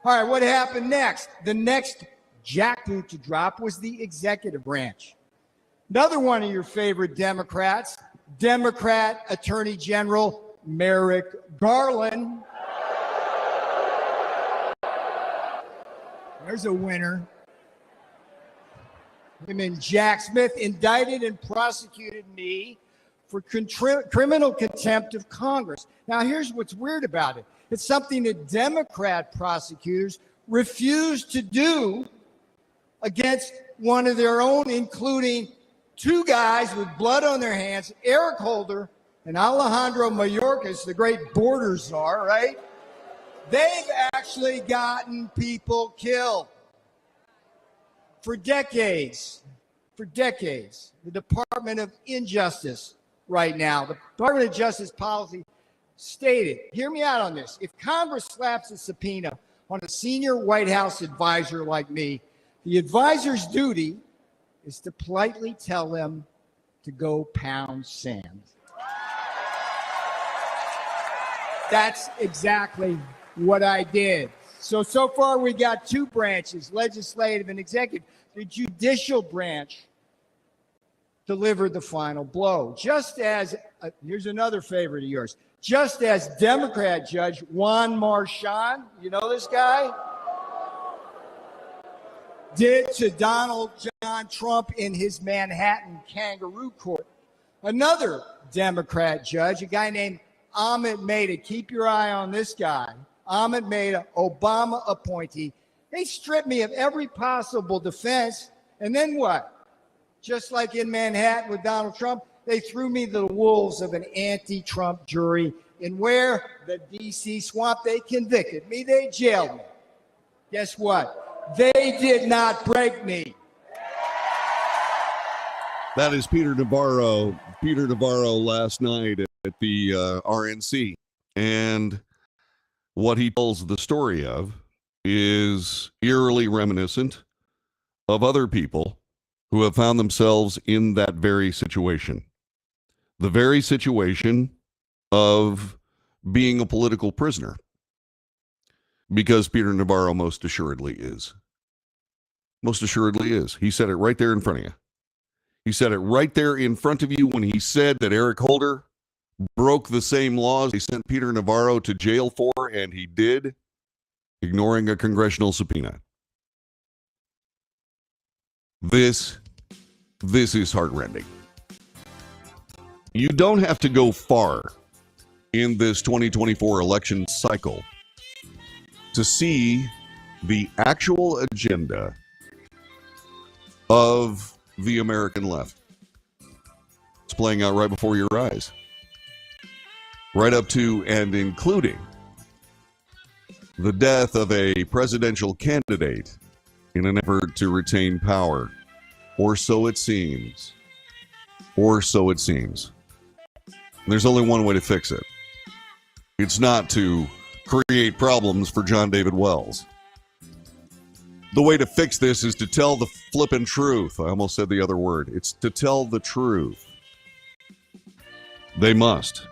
All right, what happened next? The next jackboot to drop was the executive branch. Another one of your favorite Democrats, Democrat Attorney General Merrick Garland. There's a winner. Him and Jack Smith indicted and prosecuted me for criminal contempt of Congress. Now, here's what's weird about it. It's something that Democrat prosecutors refused to do against one of their own, including two guys with blood on their hands, Eric Holder and Alejandro Mayorkas, the great border czar, right? They've actually gotten people killed for decades. For decades. The Department of Injustice right now, the Department of Justice policy stated, hear me out on this, if Congress slaps a subpoena on a senior White House advisor like me, the advisor's duty is to politely tell them to go pound sand. That's exactly what I did. So far we got two branches, legislative and executive. The judicial branch delivered the final blow. Just as, here's another favorite of yours, just as Democrat Judge Juan Marchand, you know this guy, did to Donald John Trump in his Manhattan kangaroo court. Another Democrat judge, a guy named Ahmed Maida, keep your eye on this guy, Ahmed Maida, Obama appointee. They stripped me of every possible defense, and then what? Just like in Manhattan with Donald Trump, they threw me to the wolves of an anti-Trump jury. And where? The D.C. swamp. They convicted me. They jailed me. Guess what? They did not break me. That is Peter Navarro. Peter Navarro last night at the RNC. And what he tells the story of is eerily reminiscent of other people who have found themselves in that very situation. The very situation of being a political prisoner. Because Peter Navarro most assuredly is. Most assuredly is. He said it right there in front of you. He said it right there in front of you when he said that Eric Holder broke the same laws they sent Peter Navarro to jail for, and he did, ignoring a congressional subpoena. This is heartrending. You don't have to go far in this 2024 election cycle to see the actual agenda of the American left. It's playing out right before your eyes. Right up to and including the death of a presidential candidate in an effort to retain power. Or so it seems. Or so it seems. There's only one way to fix it. It's not to create problems for John David Wells. The way to fix this is to tell the flippin' truth. I almost said the other word. It's to tell the truth. They must.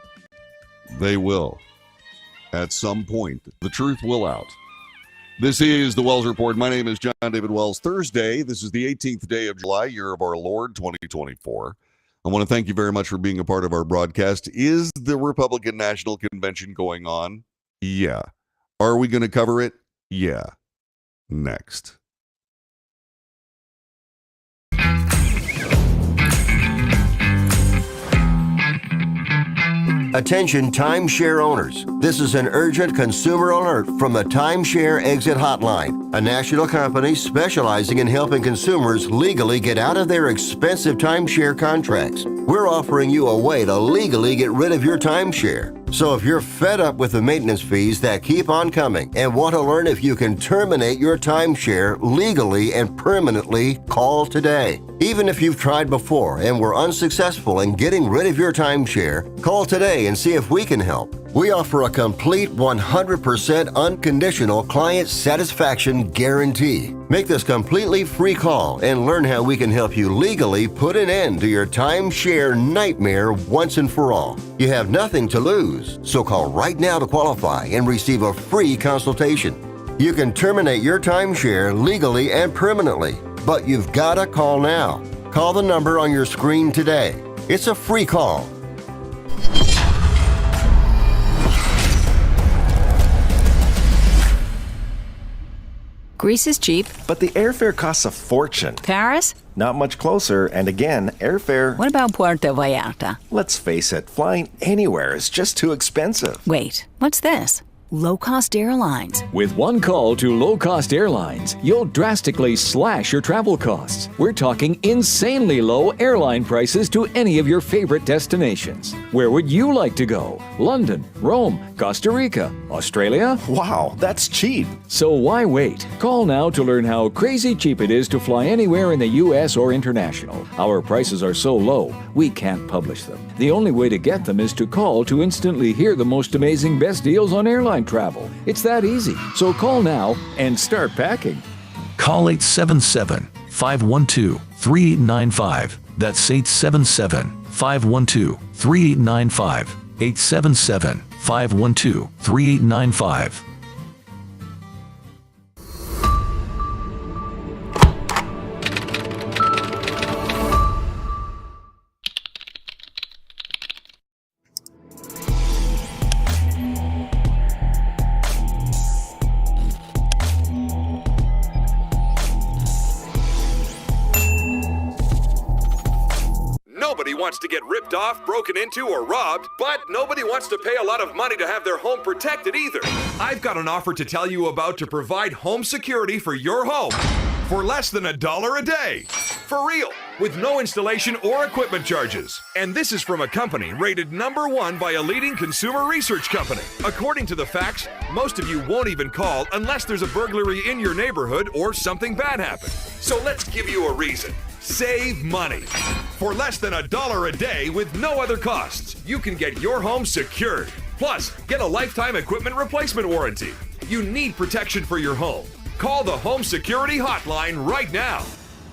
They will. At some point, the truth will out. This is the Wells Report. My name is John David Wells. Thursday, this is the 18th day of July, year of our Lord, 2024. I want to thank you very much for being a part of our broadcast. Is the Republican National Convention going on? Yeah. Are we going to cover it? Yeah. Next. Attention timeshare owners. This is an urgent consumer alert from the Timeshare Exit Hotline, a national company specializing in helping consumers legally get out of their expensive timeshare contracts. We're offering you a way to legally get rid of your timeshare. So if you're fed up with the maintenance fees that keep on coming and want to learn if you can terminate your timeshare legally and permanently, call today. Even if you've tried before and were unsuccessful in getting rid of your timeshare, call today and see if we can help. We offer a complete 100% unconditional client satisfaction guarantee. Make this completely free call and learn how we can help you legally put an end to your timeshare nightmare once and for all. You have nothing to lose, so call right now to qualify and receive a free consultation. You can terminate your timeshare legally and permanently, but you've got to call now. Call the number on your screen today. It's a free call. Greece is cheap. But the airfare costs a fortune. Paris? Not much closer, and again, airfare... What about Puerto Vallarta? Let's face it, flying anywhere is just too expensive. Wait, what's this? Low-cost airlines. With one call to low-cost airlines, you'll drastically slash your travel costs. We're talking insanely low airline prices to any of your favorite destinations. Where would you like to go? London, Rome, Costa Rica, Australia? Wow, that's cheap. So why wait? Call now to learn how crazy cheap it is to fly anywhere in the U.S. or international. Our prices are so low, we can't publish them. The only way to get them is to call to instantly hear the most amazing best deals on airline travel. It's that easy. So call now and start packing. Call 877-512-3895. That's 877-512-3895. 877-512-3895. Nobody wants to get ripped off, broken into, or robbed, but nobody wants to pay a lot of money to have their home protected either. I've got an offer to tell you about to provide home security for your home for less than $1 a day. For real, with no installation or equipment charges. And this is from a company rated #1 by a leading consumer research company. According to the facts, most of you won't even call unless there's a burglary in your neighborhood or something bad happened. So let's give you a reason. Save money. For less than $1 a day with no other costs, you can get your home secured. Plus, get a lifetime equipment replacement warranty. You need protection for your home. Call the Home Security Hotline right now.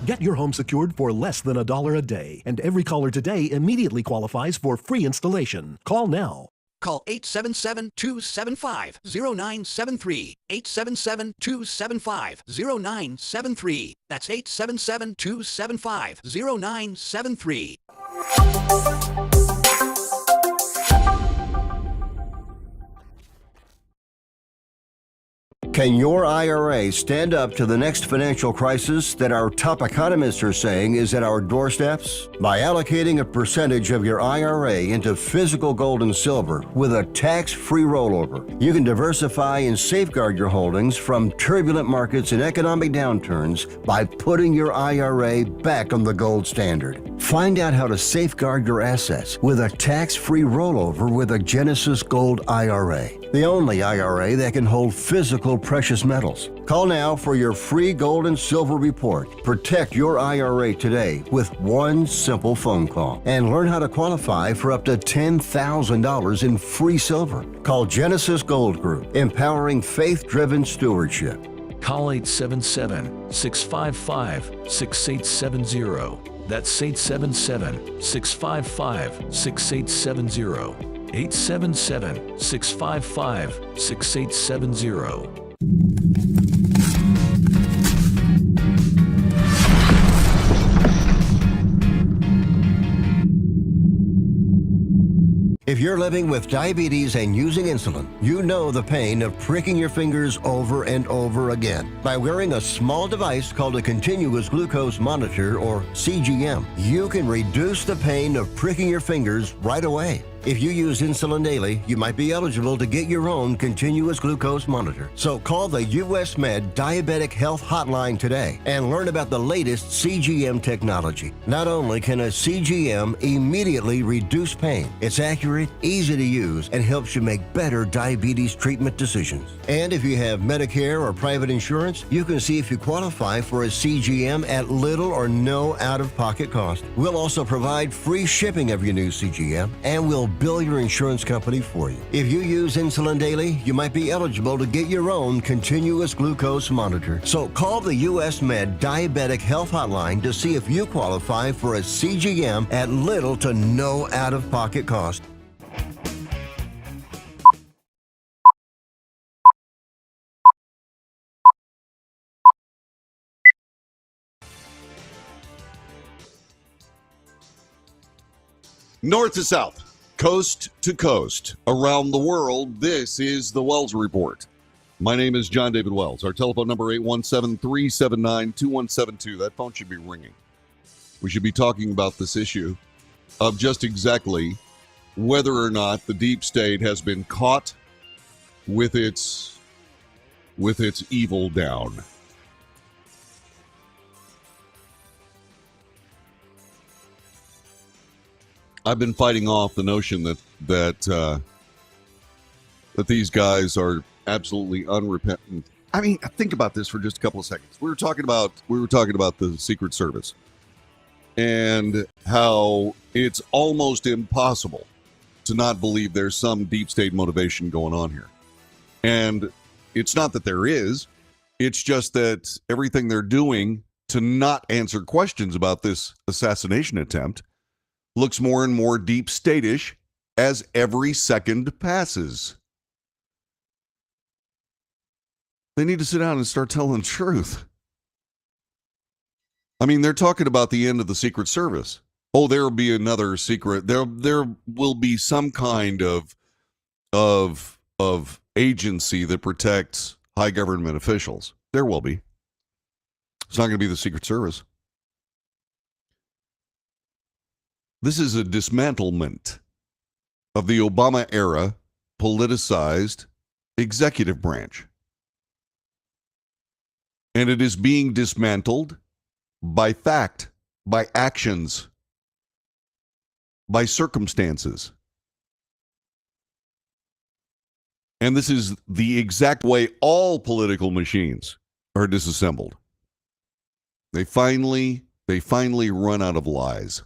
Get your home secured for less than $1 a day, and every caller today immediately qualifies for free installation. Call now. Call 877-275-0973. 877-275-0973. That's 877-275-0973. Can your IRA stand up to the next financial crisis that our top economists are saying is at our doorsteps? By allocating a percentage of your IRA into physical gold and silver with a tax-free rollover, you can diversify and safeguard your holdings from turbulent markets and economic downturns by putting your IRA back on the gold standard. Find out how to safeguard your assets with a tax-free rollover with a Genesis Gold IRA, the only IRA that can hold physical precious metals. Call now for your free gold and silver report. Protect your IRA today with one simple phone call and learn how to qualify for up to $10,000 in free silver. Call Genesis Gold Group, empowering faith-driven stewardship. Call 877-655-6870. That's 877-655-6870. 877-655-6870. If you're living with diabetes and using insulin, you know the pain of pricking your fingers over and over again. By wearing a small device called a continuous glucose monitor, or CGM, you can reduce the pain of pricking your fingers right away. If you use insulin daily, you might be eligible to get your own continuous glucose monitor. So call the US Med Diabetic Health Hotline today and learn about the latest CGM technology. Not only can a CGM immediately reduce pain, it's accurate, easy to use, and helps you make better diabetes treatment decisions. And if you have Medicare or private insurance, you can see if you qualify for a CGM at little or no out-of-pocket cost. We'll also provide free shipping of your new CGM, and we'll bill your insurance company for you. If you use insulin daily, you might be eligible to get your own continuous glucose monitor. So call the US Med Diabetic Health Hotline to see if you qualify for a CGM at little to no out-of-pocket cost. North to south, coast to coast, around the world, this is the Wells Report. My name is John David Wells. Our telephone number 817-379-2172. That phone should be ringing. We should be talking about this issue of just exactly whether or not the deep state has been caught with its evil down. I've been fighting off the notion that these guys are absolutely unrepentant. I mean, think about this for just a couple of seconds. We were talking about the Secret Service and how it's almost impossible to not believe there's some deep state motivation going on here. And it's not that there is, it's just that everything they're doing to not answer questions about this assassination attempt looks more and more deep state-ish as every second passes. They need to sit down and start telling the truth. I mean, they're talking about the end of the Secret Service. Oh, there will be another secret. There will be some kind of agency that protects high government officials. There will be. It's not going to be the Secret Service. This is a dismantlement of the Obama-era politicized executive branch. And it is being dismantled by fact, by actions, by circumstances. And this is the exact way all political machines are disassembled. They finally run out of lies.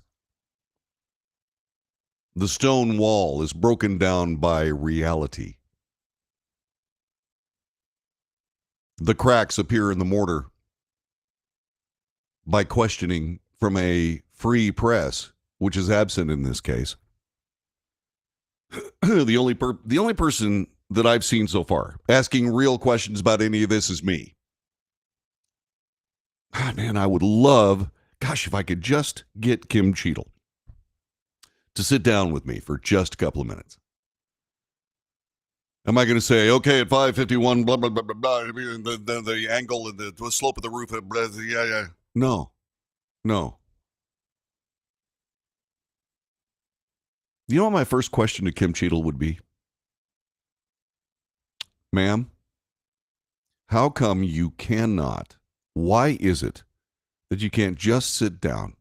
The stone wall is broken down by reality. The cracks appear in the mortar by questioning from a free press, which is absent in this case. The only person that I've seen so far asking real questions about any of this is me. Man, I would love, if I could just get Kim Cheadle to sit down with me for just a couple of minutes. Am I going to say, okay, at 551, blah, blah, blah, blah, blah, the angle and the slope of the roof, yeah. No. You know what my first question to Kim Cheadle would be? Ma'am, how come you cannot, why is it that you can't just sit down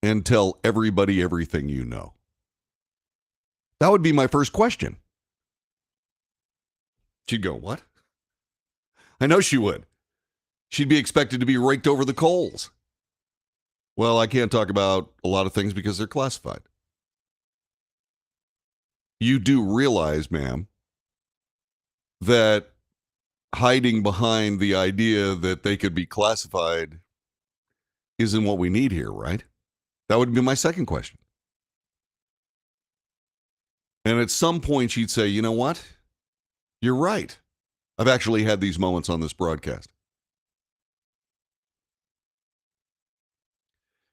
and tell everybody everything you know? That would be my first question. She'd go, what? I know she would. She'd be expected to be raked over the coals. Well, I can't talk about a lot of things because they're classified. You do realize, ma'am, that hiding behind the idea that they could be classified isn't what we need here, right? That would be my second question. And at some point, she'd say, you know what? You're right. I've actually had these moments on this broadcast.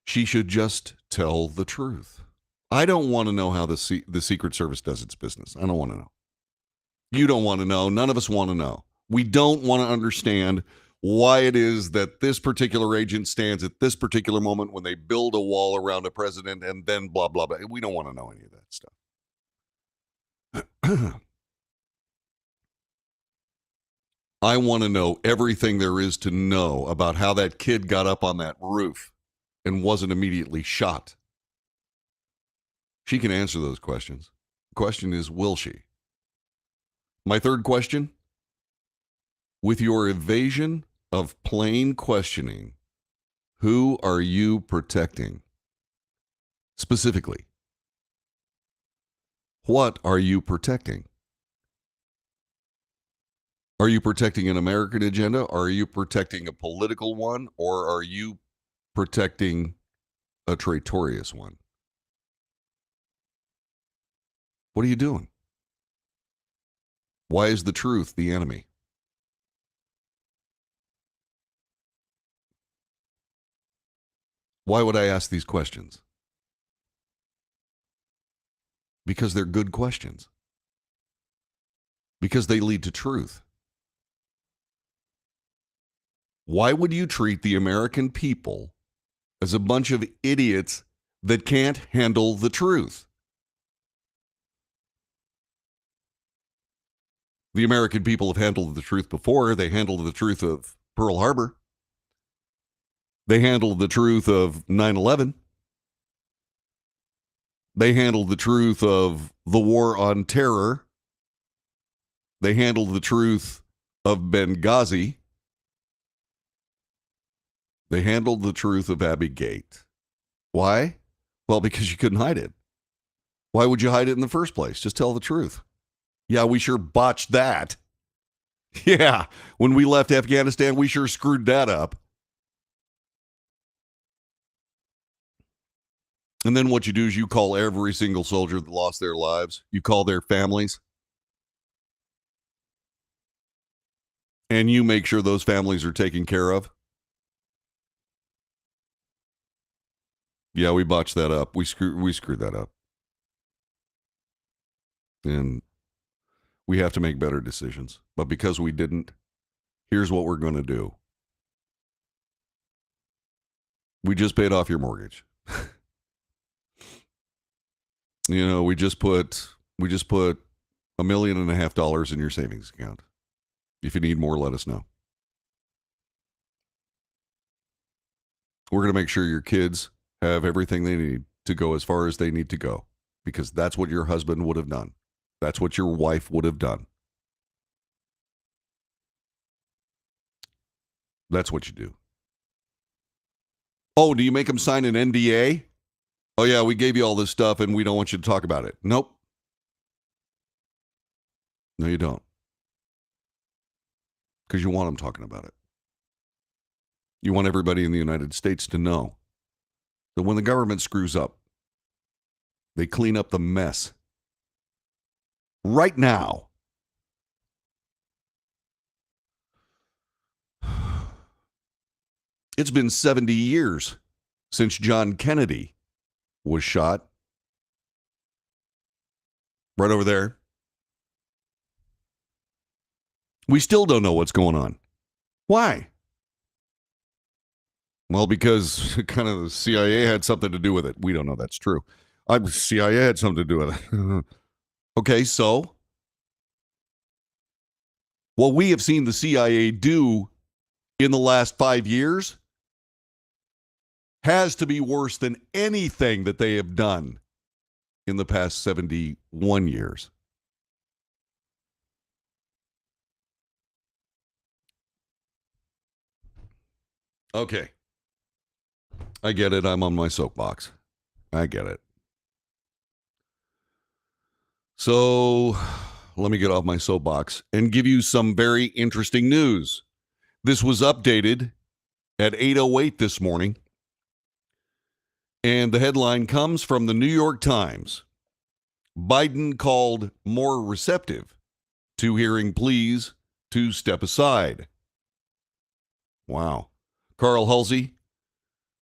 She should just tell the truth. I don't want to know how the Secret Service does its business. I don't want to know. You don't want to know. None of us want to know. We don't want to understand why it is that this particular agent stands at this particular moment when they build a wall around a president and then blah, blah, blah. We don't want to know any of that stuff. I want to know everything there is to know about how that kid got up on that roof and wasn't immediately shot. She can answer those questions. The question is, will she? My third question, with your evasion of plain questioning, who are you protecting? Specifically, what are you protecting? Are you protecting an American agenda? Are you protecting a political one? Or are you protecting a traitorous one? What are you doing? Why is the truth the enemy? Why would I ask these questions? Because they're good questions. Because they lead to truth. Why would you treat the American people as a bunch of idiots that can't handle the truth? The American people have handled the truth before. They handled the truth of Pearl Harbor. They handled the truth of 9/11. They handled the truth of the war on terror. They handled the truth of Benghazi. They handled the truth of Abbey Gate. Why? Well, because you couldn't hide it. Why would you hide it in the first place? Just tell the truth. Yeah, we sure botched that. Yeah, when we left Afghanistan, we sure screwed that up. And then what you do is you call every single soldier that lost their lives. You call their families. And you make sure those families are taken care of. Yeah, we botched that up. We screwed that up. And we have to make better decisions. But because we didn't, here's what we're going to do. We just paid off your mortgage. You know, we just put $1.5 million in your savings account. If you need more, let us know. We're going to make sure your kids have everything they need to go as far as they need to go, because that's what your husband would have done. That's what your wife would have done. That's what you do. Oh, do you make them sign an NDA? Oh, yeah, we gave you all this stuff and we don't want you to talk about it. Nope. No, you don't. Because you want them talking about it. You want everybody in the United States to know that when the government screws up, they clean up the mess. Right now. It's been 70 years since John Kennedy was shot. Right over there. We still don't know what's going on. Why? Well, because kind of the CIA had something to do with it. We don't know that's true. CIA had something to do with it. Okay, so what we have seen the CIA do in the last 5 years has to be worse than anything that they have done in the past 71 years. Okay. I get it. I'm on my soapbox. I get it. So let me get off my soapbox and give you some very interesting news. This was updated at 8:08 this morning, and the headline comes from the New York Times. Biden called more receptive to hearing pleas to step aside. Wow. Carl Hulsey,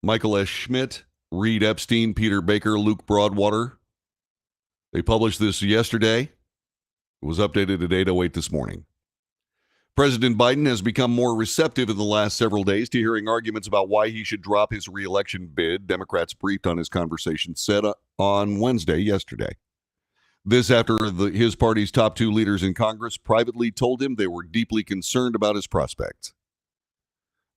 Michael S. Schmidt, Reed Epstein, Peter Baker, Luke Broadwater. They published this yesterday. It was updated at 8:08 this morning. President Biden has become more receptive in the last several days to hearing arguments about why he should drop his reelection bid. Democrats briefed on his conversation said on Wednesday, yesterday. This after his party's top two leaders in Congress privately told him they were deeply concerned about his prospects.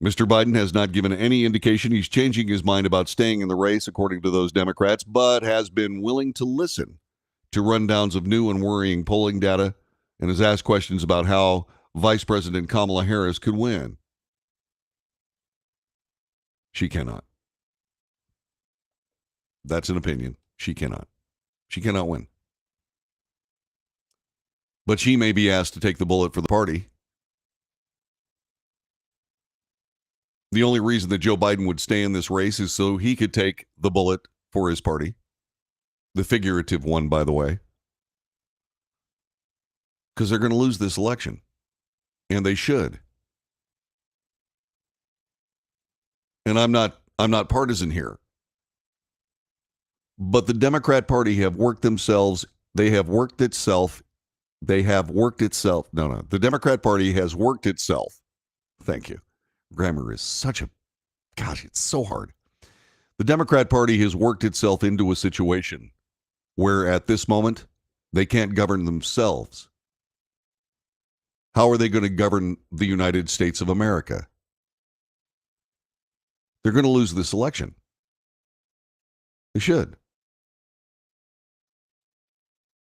Mr. Biden has not given any indication he's changing his mind about staying in the race, according to those Democrats, but has been willing to listen to rundowns of new and worrying polling data and has asked questions about how Vice President Kamala Harris could win. She cannot. That's an opinion. She cannot. She cannot win. But she may be asked to take the bullet for the party. The only reason that Joe Biden would stay in this race is so he could take the bullet for his party. The figurative one, by the way. Because they're going to lose this election. And they should. And I'm not partisan here. But the Democrat Party have worked themselves. They have worked itself. They have worked itself. No. The Democrat Party has worked itself. Thank you. Grammar is such a, gosh, it's so hard. The Democrat Party has worked itself into a situation where at this moment they can't govern themselves. How are they going to govern the United States of America? They're going to lose this election. They should.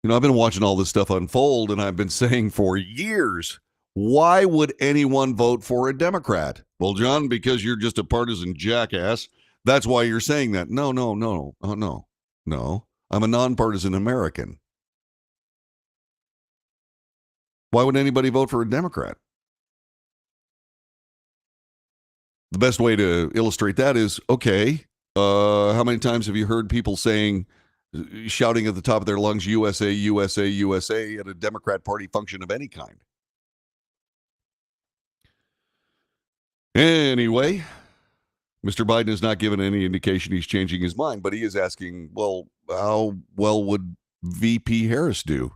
You know, I've been watching all this stuff unfold, and I've been saying for years, why would anyone vote for a Democrat? Well, John, because you're just a partisan jackass. That's why you're saying that. No. No. I'm a nonpartisan American. Why would anybody vote for a Democrat? The best way to illustrate that is, okay, how many times have you heard people shouting at the top of their lungs, USA, USA, USA, at a Democrat Party function of any kind? Anyway, Mr. Biden has not given any indication he's changing his mind, but he is asking, well, how well would VP Harris do?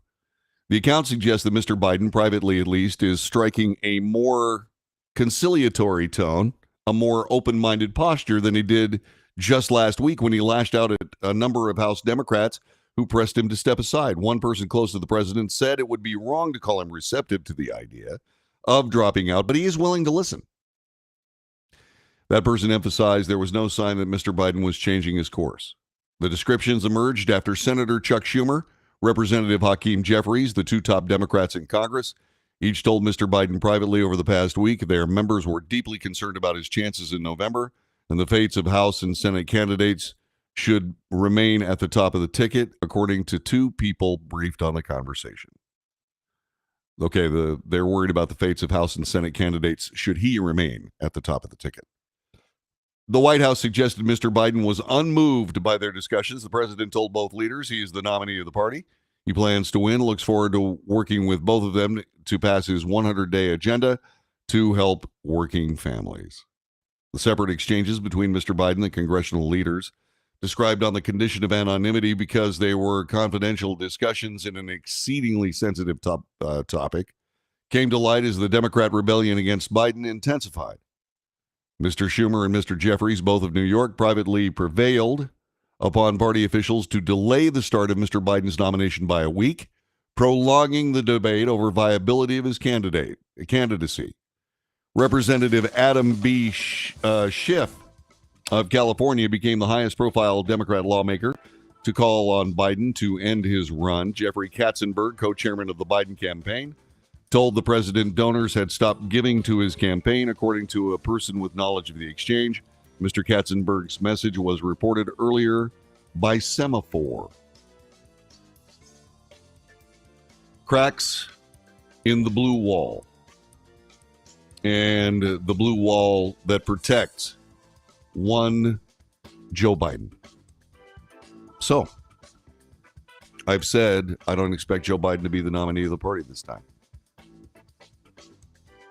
The account suggests that Mr. Biden, privately at least, is striking a more conciliatory tone, a more open-minded posture than he did just last week when he lashed out at a number of House Democrats who pressed him to step aside. One person close to the president said it would be wrong to call him receptive to the idea of dropping out, but he is willing to listen. That person emphasized there was no sign that Mr. Biden was changing his course. The descriptions emerged after Senator Chuck Schumer, Representative Hakeem Jeffries, the two top Democrats in Congress, each told Mr. Biden privately over the past week their members were deeply concerned about his chances in November, and the fates of House and Senate candidates should remain at the top of the ticket, according to two people briefed on the conversation. Okay, they're worried about the fates of House and Senate candidates should he remain at the top of the ticket. The White House suggested Mr. Biden was unmoved by their discussions. The president told both leaders he is the nominee of the party. He plans to win, looks forward to working with both of them to pass his 100-day agenda to help working families. The separate exchanges between Mr. Biden and the congressional leaders, described on the condition of anonymity because they were confidential discussions in an exceedingly sensitive topic, came to light as the Democrat rebellion against Biden intensified. Mr. Schumer and Mr. Jeffries, both of New York, privately prevailed upon party officials to delay the start of Mr. Biden's nomination by a week, prolonging the debate over viability of his candidacy. Representative Adam B. Schiff of California became the highest-profile Democrat lawmaker to call on Biden to end his run. Jeffrey Katzenberg, co-chairman of the Biden campaign, told the president donors had stopped giving to his campaign, according to a person with knowledge of the exchange. Mr. Katzenberg's message was reported earlier by Semaphore. cracks in the blue wall, and the blue wall that protects one Joe Biden. So, I've said I don't expect Joe Biden to be the nominee of the party this time.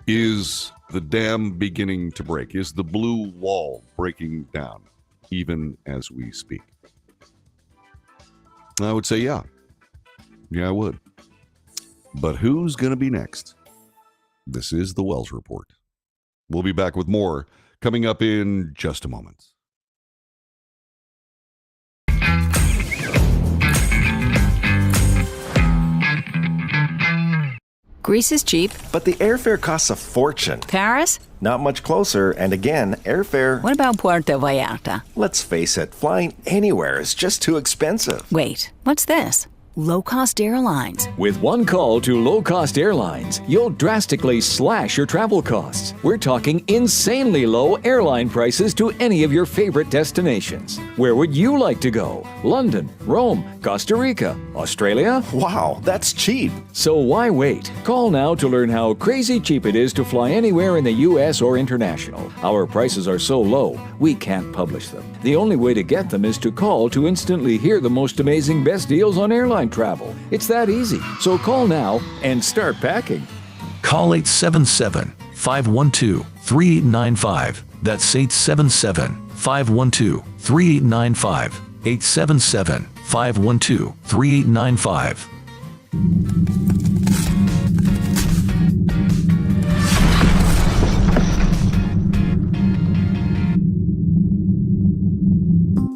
Is the dam beginning to break? Is the blue wall breaking down even as we speak? I would say yeah. Yeah, I would. But who's going to be next? This is the Wells Report. We'll be back with more coming up in just a moment. Greece is cheap. But the airfare costs a fortune. Paris? Not much closer, and again, airfare... What about Puerto Vallarta? Let's face it, flying anywhere is just too expensive. Wait, what's this? Low-cost airlines. With one call to low-cost airlines, you'll drastically slash your travel costs. We're talking insanely low airline prices to any of your favorite destinations. Where would you like to go? London, Rome, Costa Rica, Australia? Wow, that's cheap. So why wait? Call now to learn how crazy cheap it is to fly anywhere in the U.S. or international. Our prices are so low, we can't publish them. The only way to get them is to call to instantly hear the most amazing best deals on airline travel. It's that easy. So call now and start packing. Call 877-512-3895. That's 877-512-3895. 877-512-3895.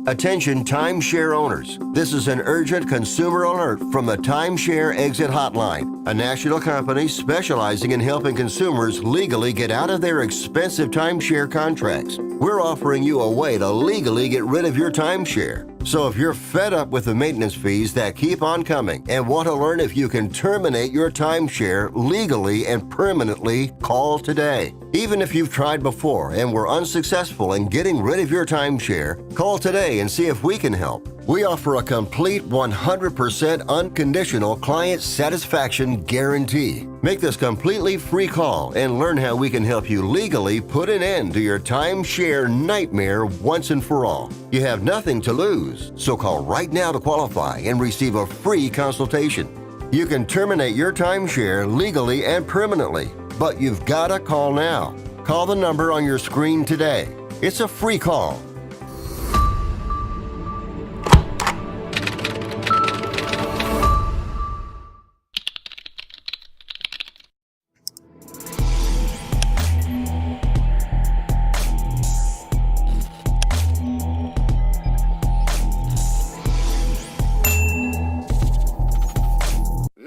Attention timeshare owners. This is an urgent consumer alert from the Timeshare Exit Hotline, a national company specializing in helping consumers legally get out of their expensive timeshare contracts. We're offering you a way to legally get rid of your timeshare. So if you're fed up with the maintenance fees that keep on coming and want to learn if you can terminate your timeshare legally and permanently, call today. Even if you've tried before and were unsuccessful in getting rid of your timeshare, call today and see if we can help. We offer a complete 100% unconditional client satisfaction guarantee. Make this completely free call and learn how we can help you legally put an end to your timeshare nightmare once and for all. You have nothing to lose, so call right now to qualify and receive a free consultation. You can terminate your timeshare legally and permanently, but you've got to call now. Call the number on your screen today. It's a free call.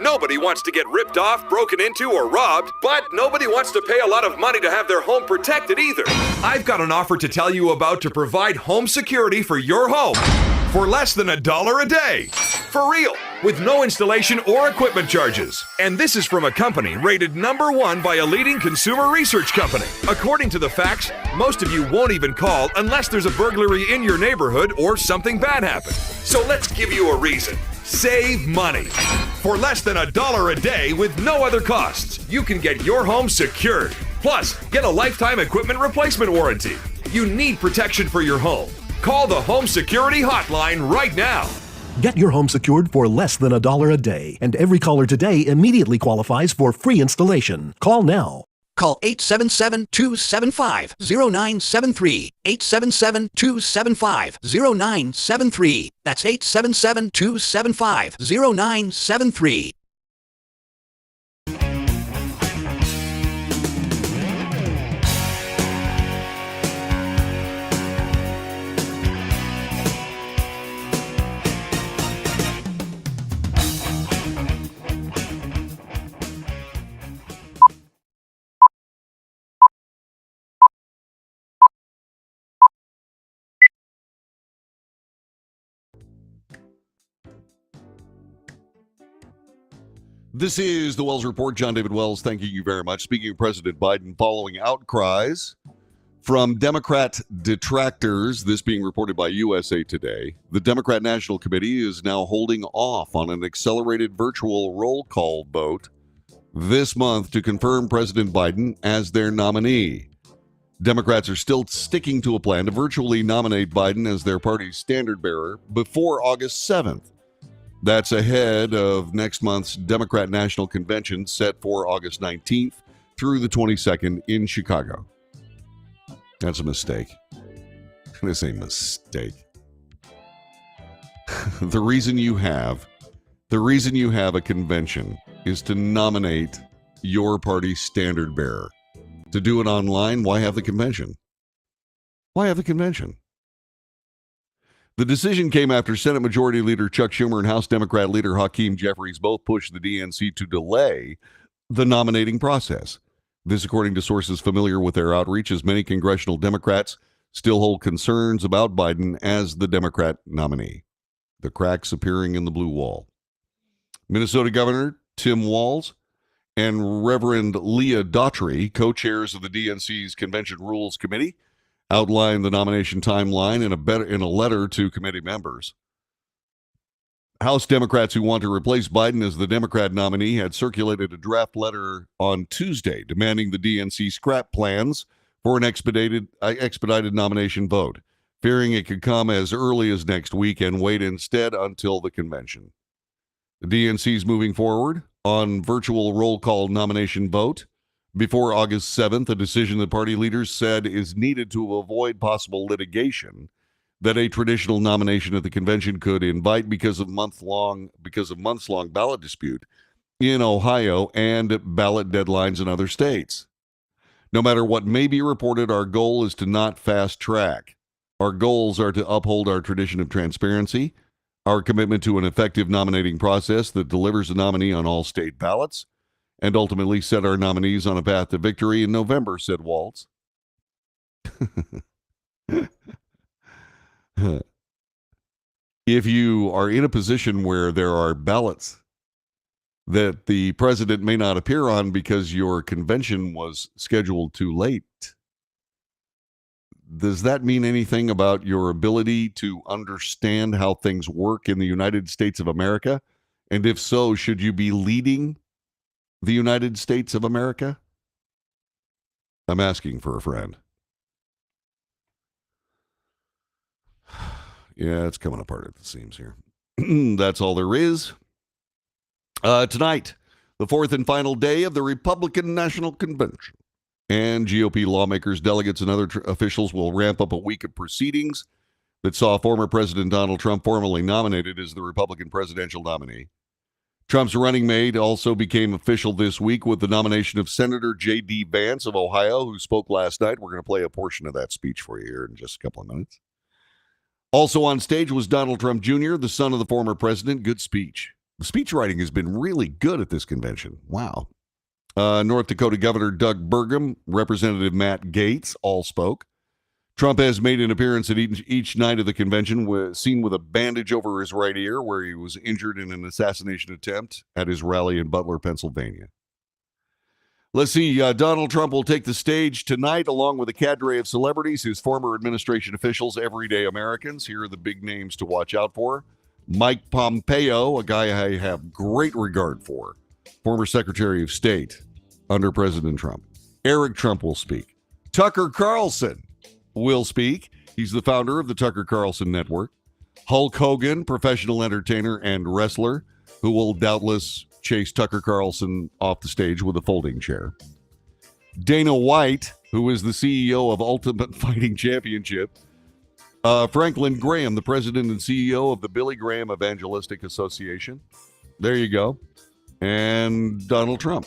Nobody wants to get ripped off, broken into, or robbed, but nobody wants to pay a lot of money to have their home protected either. I've got an offer to tell you about to provide home security for your home for less than $1 a day. For real, with no installation or equipment charges. And this is from a company rated #1 by a leading consumer research company. According to the facts, most of you won't even call unless there's a burglary in your neighborhood or something bad happened. So let's give you a reason. Save money. For less than $1 a day with no other costs, you can get your home secured. Plus, get a lifetime equipment replacement warranty. You need protection for your home. Call the Home Security Hotline right now. Get your home secured for less than $1 a day, and every caller today immediately qualifies for free installation. Call now. Call 877-275-0973. 877-275-0973. That's 877-275-0973. This is the Wells Report. John David Wells, thanking you very much. Speaking of President Biden, following outcries From Democrat detractors, this being reported by USA Today, the Democrat National Committee is now holding off on an accelerated virtual roll call vote this month to confirm President Biden as their nominee. Democrats are still sticking to a plan to virtually nominate Biden as their party's standard bearer before August 7th. That's ahead of next month's Democrat National Convention set for August 19th through the 22nd in Chicago. That's a mistake. This ain't a mistake. The reason you have a convention is to nominate your party's standard bearer. To do it online, why have the convention? Why have the convention? The decision came after Senate Majority Leader Chuck Schumer and House Democrat Leader Hakeem Jeffries both pushed the DNC to delay the nominating process. This, according to sources familiar with their outreach, as many congressional Democrats still hold concerns about Biden as the Democrat nominee. The cracks appearing in the blue wall. Minnesota Governor Tim Walz and Reverend Leah Daughtry, co-chairs of the DNC's Convention Rules Committee, outlined the nomination timeline in a letter to committee members. House Democrats who want to replace Biden as the Democrat nominee had circulated a draft letter on Tuesday demanding the DNC scrap plans for an expedited nomination vote, fearing it could come as early as next week and wait instead until the convention. The DNC is moving forward on virtual roll call nomination vote before August 7th, a decision the party leaders said is needed to avoid possible litigation that a traditional nomination at the convention could invite because of months-long ballot dispute in Ohio and ballot deadlines in other states. No matter what may be reported, our goal is to not fast track. Our goals are to uphold our tradition of transparency, our commitment to an effective nominating process that delivers a nominee on all state ballots, and ultimately set our nominees on a path to victory in November, said Walz. If you are in a position where there are ballots that the president may not appear on because your convention was scheduled too late, does that mean anything about your ability to understand how things work in the United States of America? And if so, should you be leading the United States of America? I'm asking for a friend. Yeah, it's coming apart at the seams here. That's all there is. Tonight, the fourth and final day of the Republican National Convention. And GOP lawmakers, delegates, and other officials will ramp up a week of proceedings that saw former President Donald Trump formally nominated as the Republican presidential nominee. Trump's running mate also became official this week with the nomination of Senator J.D. Vance of Ohio, who spoke last night. We're going to play a portion of that speech for you here in just a couple of minutes. Also on stage was Donald Trump Jr., the son of the former president. Good speech. The speech writing has been really good at this convention. Wow. North Dakota Governor Doug Burgum, Representative Matt Gaetz all spoke. Trump has made an appearance at each night of the convention, seen with a bandage over his right ear, where he was injured in an assassination attempt at his rally in Butler, Pennsylvania. Let's see, Donald Trump will take the stage tonight along with a cadre of celebrities, his former administration officials, everyday Americans. Here are the big names to watch out for. Mike Pompeo, a guy I have great regard for, former Secretary of State under President Trump. Eric Trump will speak. Tucker Carlson will speak. He's the founder of the Tucker Carlson Network. Hulk Hogan, professional entertainer and wrestler, who will doubtless chase Tucker Carlson off the stage with a folding chair. Dana White, who is the CEO of Ultimate Fighting Championship. Franklin Graham, the president and CEO of the Billy Graham Evangelistic Association. There you go. And Donald Trump.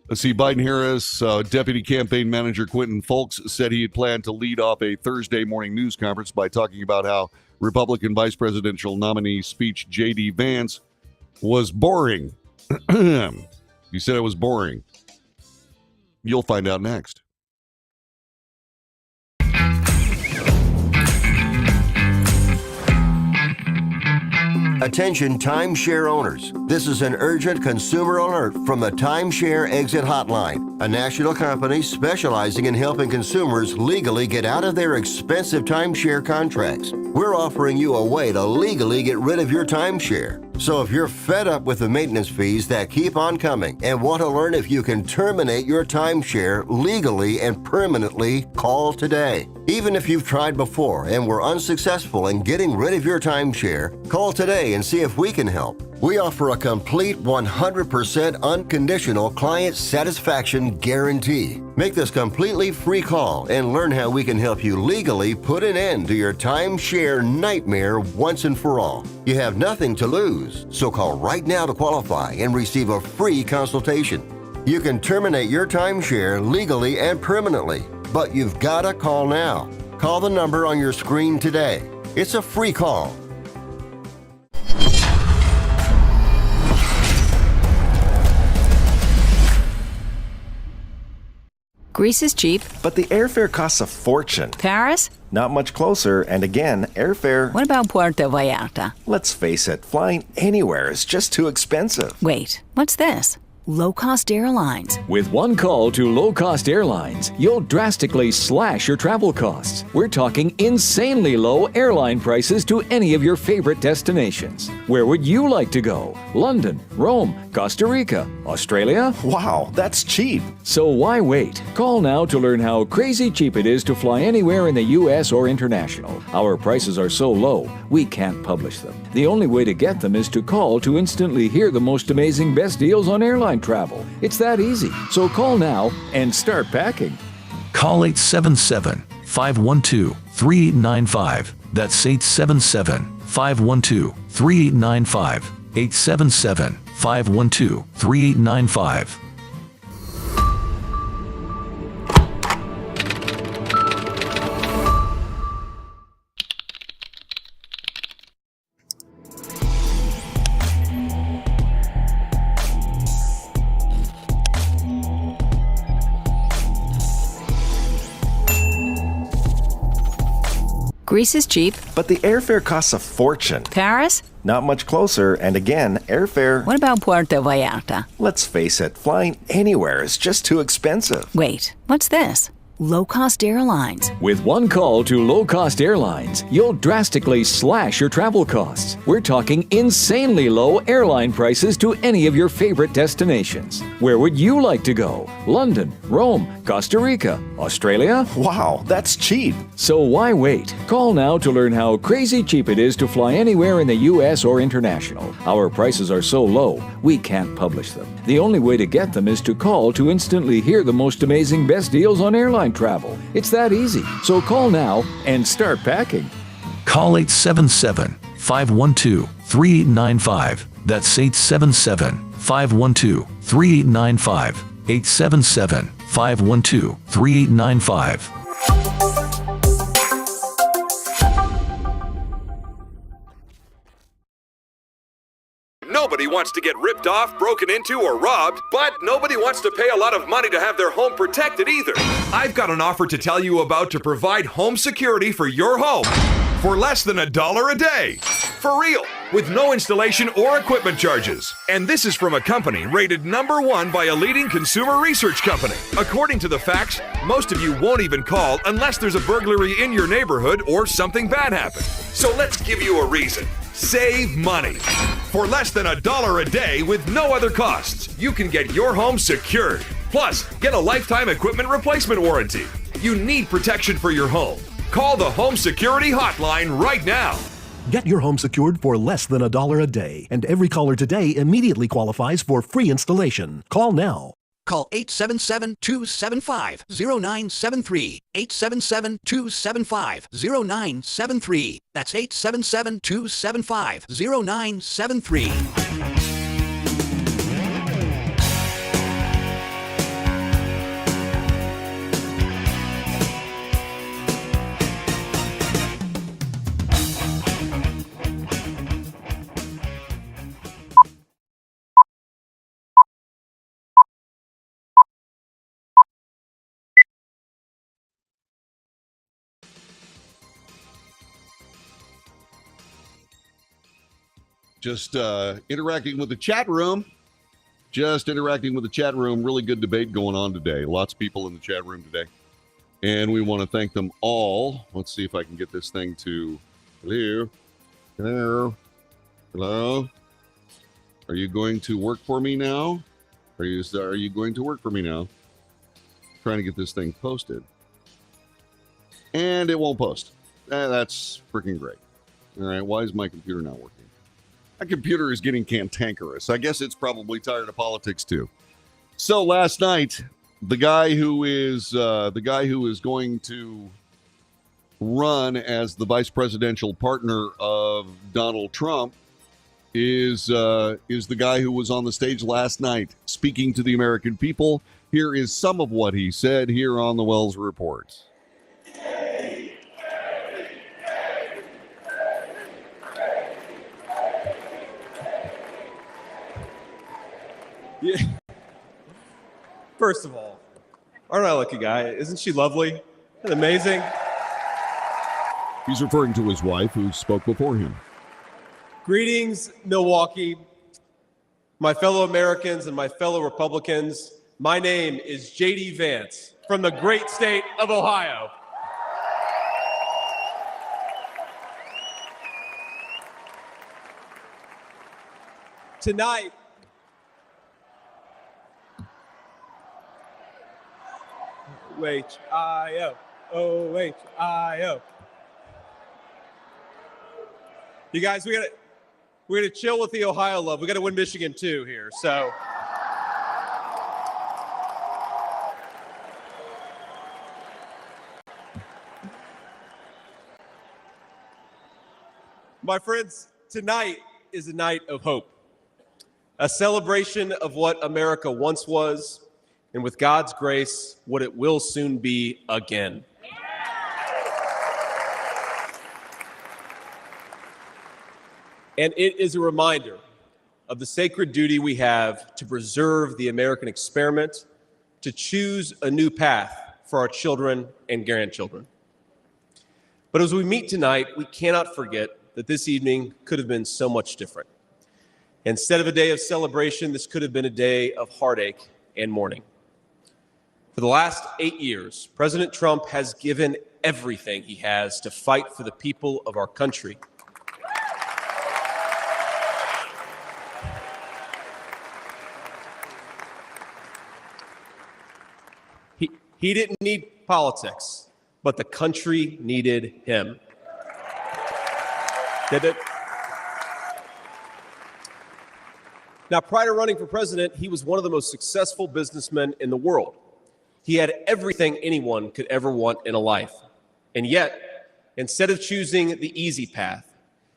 Let's see, Biden-Harris Deputy Campaign Manager Quentin Fulks said he had planned to lead off a Thursday morning news conference by talking about how Republican vice presidential nominee speech J.D. Vance was boring. He said it was boring. You'll find out next. Attention timeshare owners. This is an urgent consumer alert from the Timeshare Exit Hotline, a national company specializing in helping consumers legally get out of their expensive timeshare contracts. We're offering you a way to legally get rid of your timeshare. So if you're fed up with the maintenance fees that keep on coming and want to learn if you can terminate your timeshare legally and permanently, call today. Even if you've tried before and were unsuccessful in getting rid of your timeshare, call today and see if we can help. We offer a complete 100% unconditional client satisfaction guarantee. Make this completely free call and learn how we can help you legally put an end to your timeshare nightmare once and for all. You have nothing to lose, so call right now to qualify and receive a free consultation. You can terminate your timeshare legally and permanently, but you've got to call now. Call the number on your screen today. It's a free call. Greece is cheap. But the airfare costs a fortune. Paris? Not much closer, and again, airfare... What about Puerto Vallarta? Let's face it, flying anywhere is just too expensive. Wait, what's this? Low-cost airlines. With one call to low-cost airlines, you'll drastically slash your travel costs. We're talking insanely low airline prices to any of your favorite destinations. Where would you like to go? London, Rome, Costa Rica, Australia? Wow, that's cheap. So why wait? Call now to learn how crazy cheap it is to fly anywhere in the U.S. or international. Our prices are so low, we can't publish them. The only way to get them is to call to instantly hear the most amazing best deals on airline travel. It's that easy. So call now and start packing. Call 877-512-3895. That's 877-512-3895. 877-512-3895. Greece is cheap. But the airfare costs a fortune. Paris? Not much closer, and again, airfare... What about Puerto Vallarta? Let's face it, flying anywhere is just too expensive. Wait, what's this? Low-cost airlines. With one call to low-cost airlines, you'll drastically slash your travel costs. We're talking insanely low airline prices to any of your favorite destinations. Where would you like to go? London, Rome, Costa Rica, Australia? Wow, that's cheap. So why wait? Call now to learn how crazy cheap it is to fly anywhere in the U.S. or international. Our prices are so low, we can't publish them. The only way to get them is to call to instantly hear the most amazing best deals on airline travel. It's that easy. So call now and start packing. Call 877-512-3895. That's 877-512-3895. 877-512-3895. Nobody wants to get ripped off, broken into, or robbed, but nobody wants to pay a lot of money to have their home protected either. I've got an offer to tell you about to provide home security for your home for less than $1 a day. For real, with no installation or equipment charges. And this is from a company rated #1 by a leading consumer research company. According to the facts, most of you won't even call unless there's a burglary in your neighborhood or something bad happened. So let's give you a reason. Save money. For less than $1 a day with no other costs, you can get your home secured. Plus, get a lifetime equipment replacement warranty. You need protection for your home. Call the Home Security Hotline right now. Get your home secured for less than $1 a day, and every caller today immediately qualifies for free installation. Call now. Call 877-275-0973. 877-275-0973. That's 877-275-0973. Just interacting with the chat room. Really good debate going on today. Lots of people in the chat room today. And we want to thank them all. Let's see if I can get this thing to... Hello? Are you going to work for me now? Are you going to work for me now? Trying to get this thing posted. And it won't post. That's freaking great. All right, why is my computer not working? My computer is getting cantankerous. I guess it's probably tired of politics too. So last night, the guy who is going to run as the vice presidential partner of Donald Trump is the guy who was on the stage last night speaking to the American people. Here is some of what he said here on the Wells Report. Yeah. First of all, aren't I a lucky guy? Isn't she lovely and amazing? He's referring to his wife who spoke before him. Greetings, Milwaukee, my fellow Americans and my fellow Republicans. My name is J.D. Vance from the great state of Ohio. Tonight, O-H-I-O, O-H-I-O. You guys, we're gonna chill with the Ohio love. We got to win Michigan too here. So, my friends, tonight is a night of hope, a celebration of what America once was, and with God's grace, what it will soon be again. And it is a reminder of the sacred duty we have to preserve the American experiment, to choose a new path for our children and grandchildren. But as we meet tonight, we cannot forget that this evening could have been so much different. Instead of a day of celebration, this could have been a day of heartache and mourning. For the last 8 years, President Trump has given everything he has to fight for the people of our country. He didn't need politics, but the country needed him. Did it? Now, prior to running for president, he was one of the most successful businessmen in the world. He had everything anyone could ever want in a life. And yet, instead of choosing the easy path,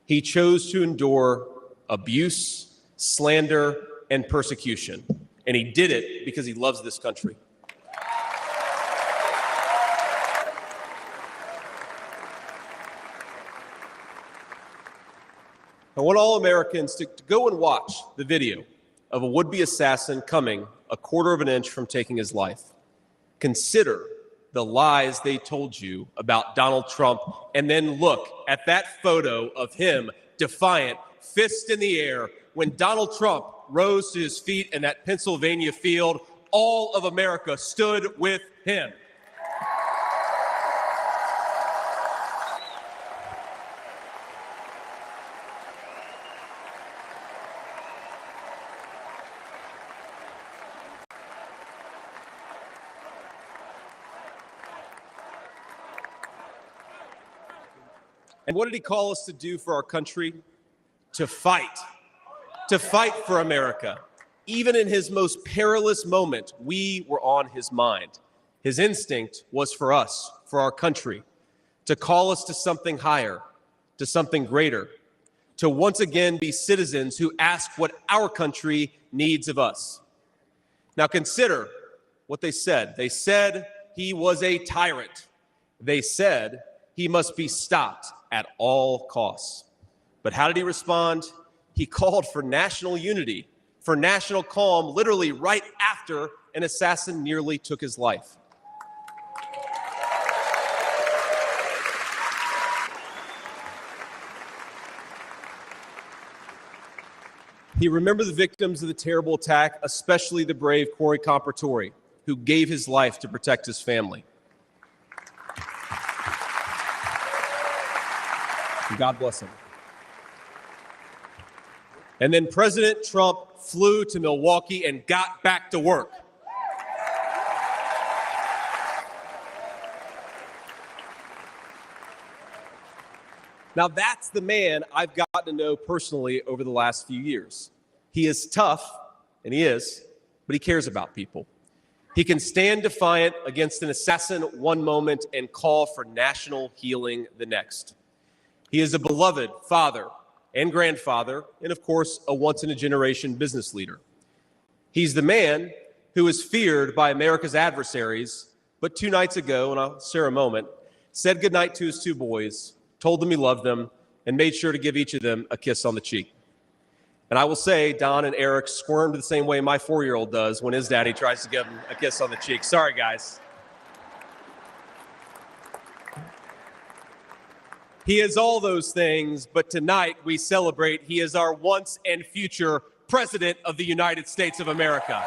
he chose to endure abuse, slander, and persecution. And he did it because he loves this country. I want all Americans to go and watch the video of a would-be assassin coming a quarter of an inch from taking his life. Consider the lies they told you about Donald Trump, and then look at that photo of him, defiant, fist in the air, when Donald Trump rose to his feet in that Pennsylvania field. All of America stood with him. And what did he call us to do for our country? To fight for America. Even in his most perilous moment, we were on his mind. His instinct was for us, for our country, to call us to something higher, to something greater, to once again be citizens who ask what our country needs of us. Now consider what they said. They said he was a tyrant. They said he must be stopped at all costs. But how did he respond? He called for national unity, for national calm, literally right after an assassin nearly took his life. He remembered the victims of the terrible attack, especially the brave Corey Compertori, who gave his life to protect his family. And God bless him. And then President Trump flew to Milwaukee and got back to work. Now, that's the man I've gotten to know personally over the last few years. He is tough, and he is, but he cares about people. He can stand defiant against an assassin one moment and call for national healing the next. He is a beloved father and grandfather, and of course, a once-in-a-generation business leader. He's the man who is feared by America's adversaries, but 2 nights ago, and I'll share a moment, said goodnight to his 2 boys, told them he loved them, and made sure to give each of them a kiss on the cheek. And I will say, Don and Eric squirmed the same way my 4-year-old does when his daddy tries to give him a kiss on the cheek. Sorry, guys. He is all those things, but tonight we celebrate he is our once and future President of the United States of America.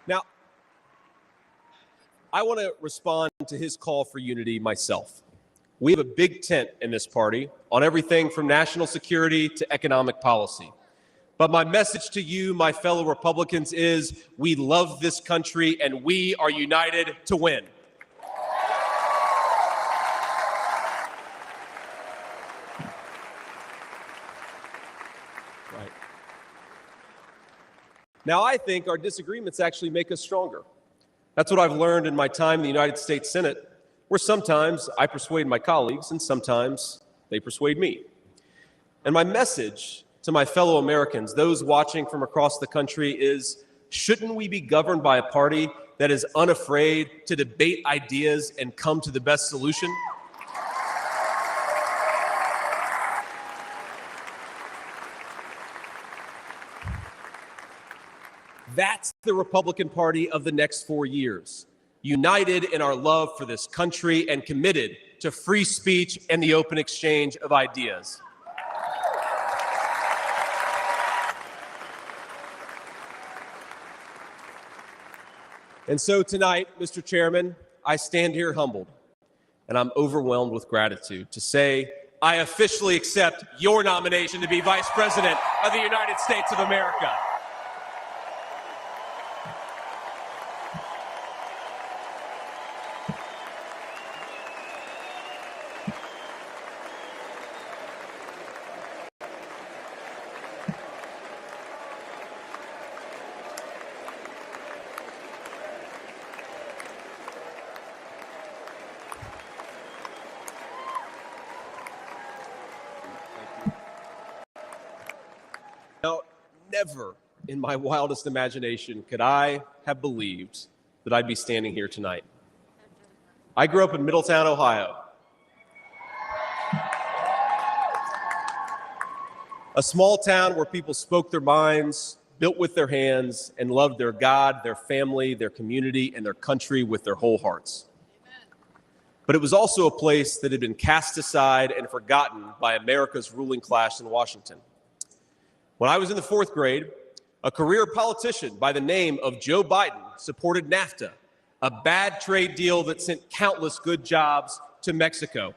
Now, I want to respond to his call for unity myself. We have a big tent in this party on everything from national security to economic policy. But my message to you, my fellow Republicans, is we love this country and we are united to win. Right. Now, I think our disagreements actually make us stronger. That's what I've learned in my time in the United States Senate, where sometimes I persuade my colleagues and sometimes they persuade me. And my message to my fellow Americans, those watching from across the country, is shouldn't we be governed by a party that is unafraid to debate ideas and come to the best solution? That's the Republican Party of the next 4 years, united in our love for this country and committed to free speech and the open exchange of ideas. And so tonight, Mr. Chairman, I stand here humbled, and I'm overwhelmed with gratitude to say I officially accept your nomination to be Vice President of the United States of America. Now, never in my wildest imagination could I have believed that I'd be standing here tonight. I grew up in Middletown, Ohio. A small town where people spoke their minds, built with their hands, and loved their God, their family, their community, and their country with their whole hearts. But it was also a place that had been cast aside and forgotten by America's ruling class in Washington. When I was in the 4th grade, a career politician by the name of Joe Biden supported NAFTA, a bad trade deal that sent countless good jobs to Mexico.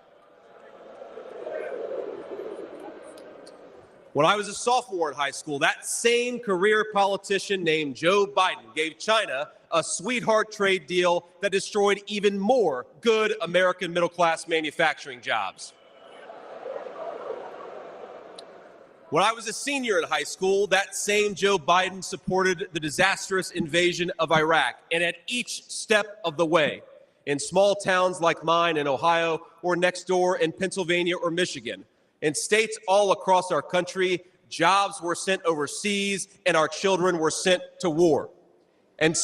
When I was a sophomore in high school, that same career politician named Joe Biden gave China a sweetheart trade deal that destroyed even more good American middle-class manufacturing jobs. When I was a senior in high school, that same Joe Biden supported the disastrous invasion of Iraq. And at each step of the way, in small towns like mine in Ohio or next door in Pennsylvania or Michigan, in states all across our country, jobs were sent overseas and our children were sent to war. And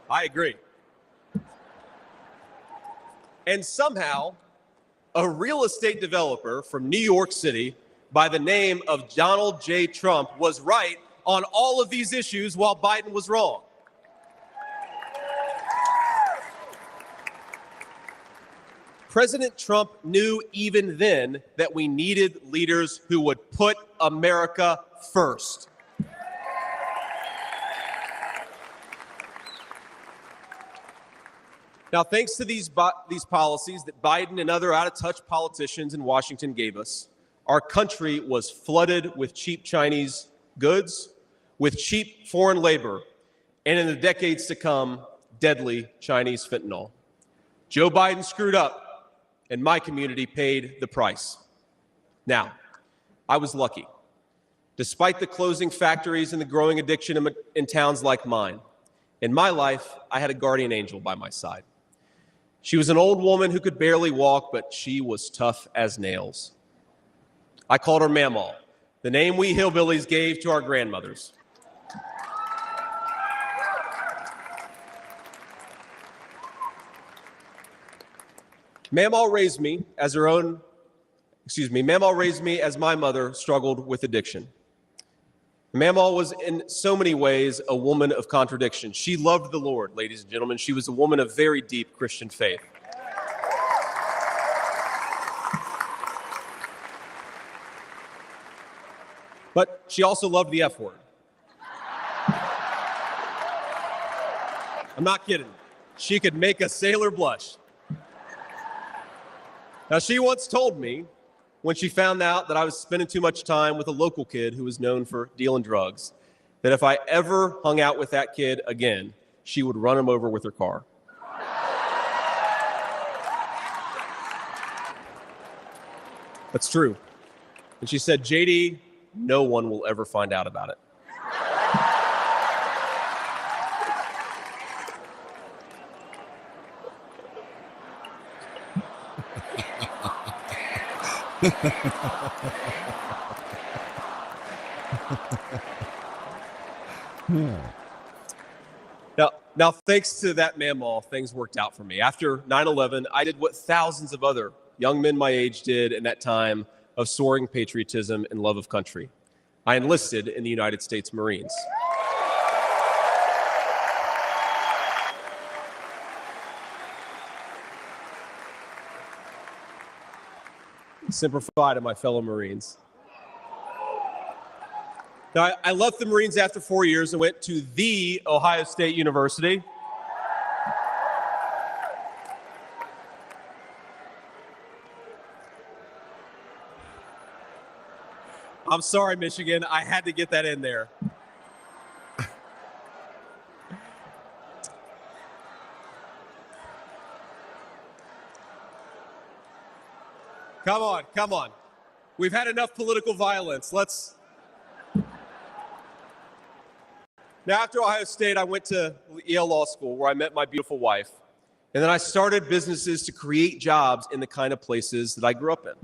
I agree. And somehow, a real estate developer from New York City by the name of Donald J. Trump was right on all of these issues while Biden was wrong. President Trump knew even then that we needed leaders who would put America first. Now, thanks to these policies that Biden and other out-of-touch politicians in Washington gave us, our country was flooded with cheap Chinese goods, with cheap foreign labor, and in the decades to come, deadly Chinese fentanyl. Joe Biden screwed up, and my community paid the price. Now, I was lucky. Despite the closing factories and the growing addiction in towns like mine, in my life, I had a guardian angel by my side. She was an old woman who could barely walk, but she was tough as nails. I called her Mamaw, the name we hillbillies gave to our grandmothers. Mamaw raised me as my mother struggled with addiction. Mamaw was in so many ways a woman of contradiction. She loved the Lord, ladies and gentlemen. She was a woman of very deep Christian faith. But she also loved the F word. I'm not kidding. She could make a sailor blush. Now, she once told me, when she found out that I was spending too much time with a local kid who was known for dealing drugs, that if I ever hung out with that kid again, she would run him over with her car. That's true. And she said, JD, no one will ever find out about it. Now, thanks to that Mamaw, things worked out for me. After 9/11, I did what thousands of other young men my age did in that time of soaring patriotism and love of country. I enlisted in the United States Marines. Semper Fi to my fellow Marines. Now, I left the Marines after 4 years and went to The Ohio State University. I'm sorry, Michigan. I had to get that in there. Come on. We've had enough political violence. Now, after Ohio State, I went to Yale Law School, where I met my beautiful wife. And then I started businesses to create jobs in the kind of places that I grew up in.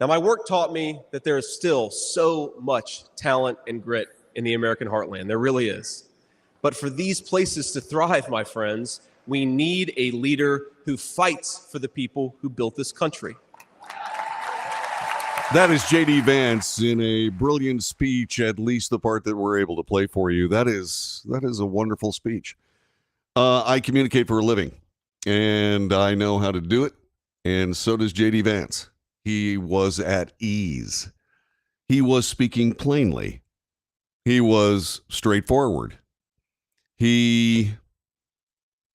Now, my work taught me that there is still so much talent and grit in the American heartland. There really is. But for these places to thrive, my friends, we need a leader who fights for the people who built this country. That is J.D. Vance in a brilliant speech, at least the part that we're able to play for you. That is a wonderful speech. I communicate for a living, and I know how to do it, and so does J.D. Vance. He was at ease. He was speaking plainly. He was straightforward. And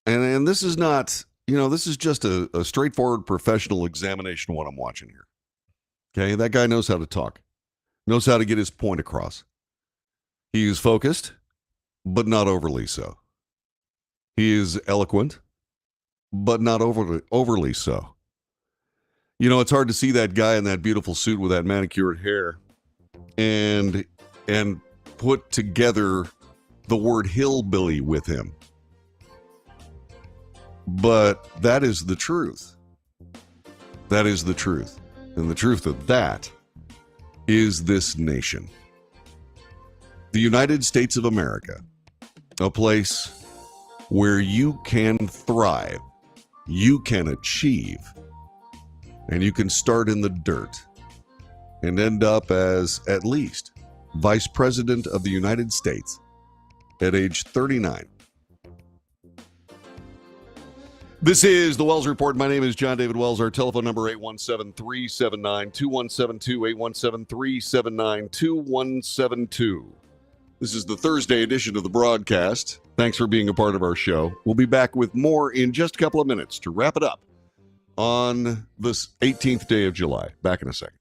this is not, this is just a straightforward professional examination of what I'm watching here. Okay, that guy knows how to talk, knows how to get his point across. He is focused, but not overly so. He is eloquent, but not overly so. It's hard to see that guy in that beautiful suit with that manicured hair and put together the word hillbilly with him. But that is the truth. That is the truth. And the truth of that is this nation. The United States of America, a place where you can thrive, you can achieve, and you can start in the dirt and end up as at least Vice President of the United States at age 39. This is the Wells Report. My name is John David Wells. Our telephone number 817-379-2172, 817-379-2172. This is the Thursday edition of the broadcast. Thanks for being a part of our show. We'll be back with more in just a couple of minutes to wrap it up on this 18th day of July. Back in a second.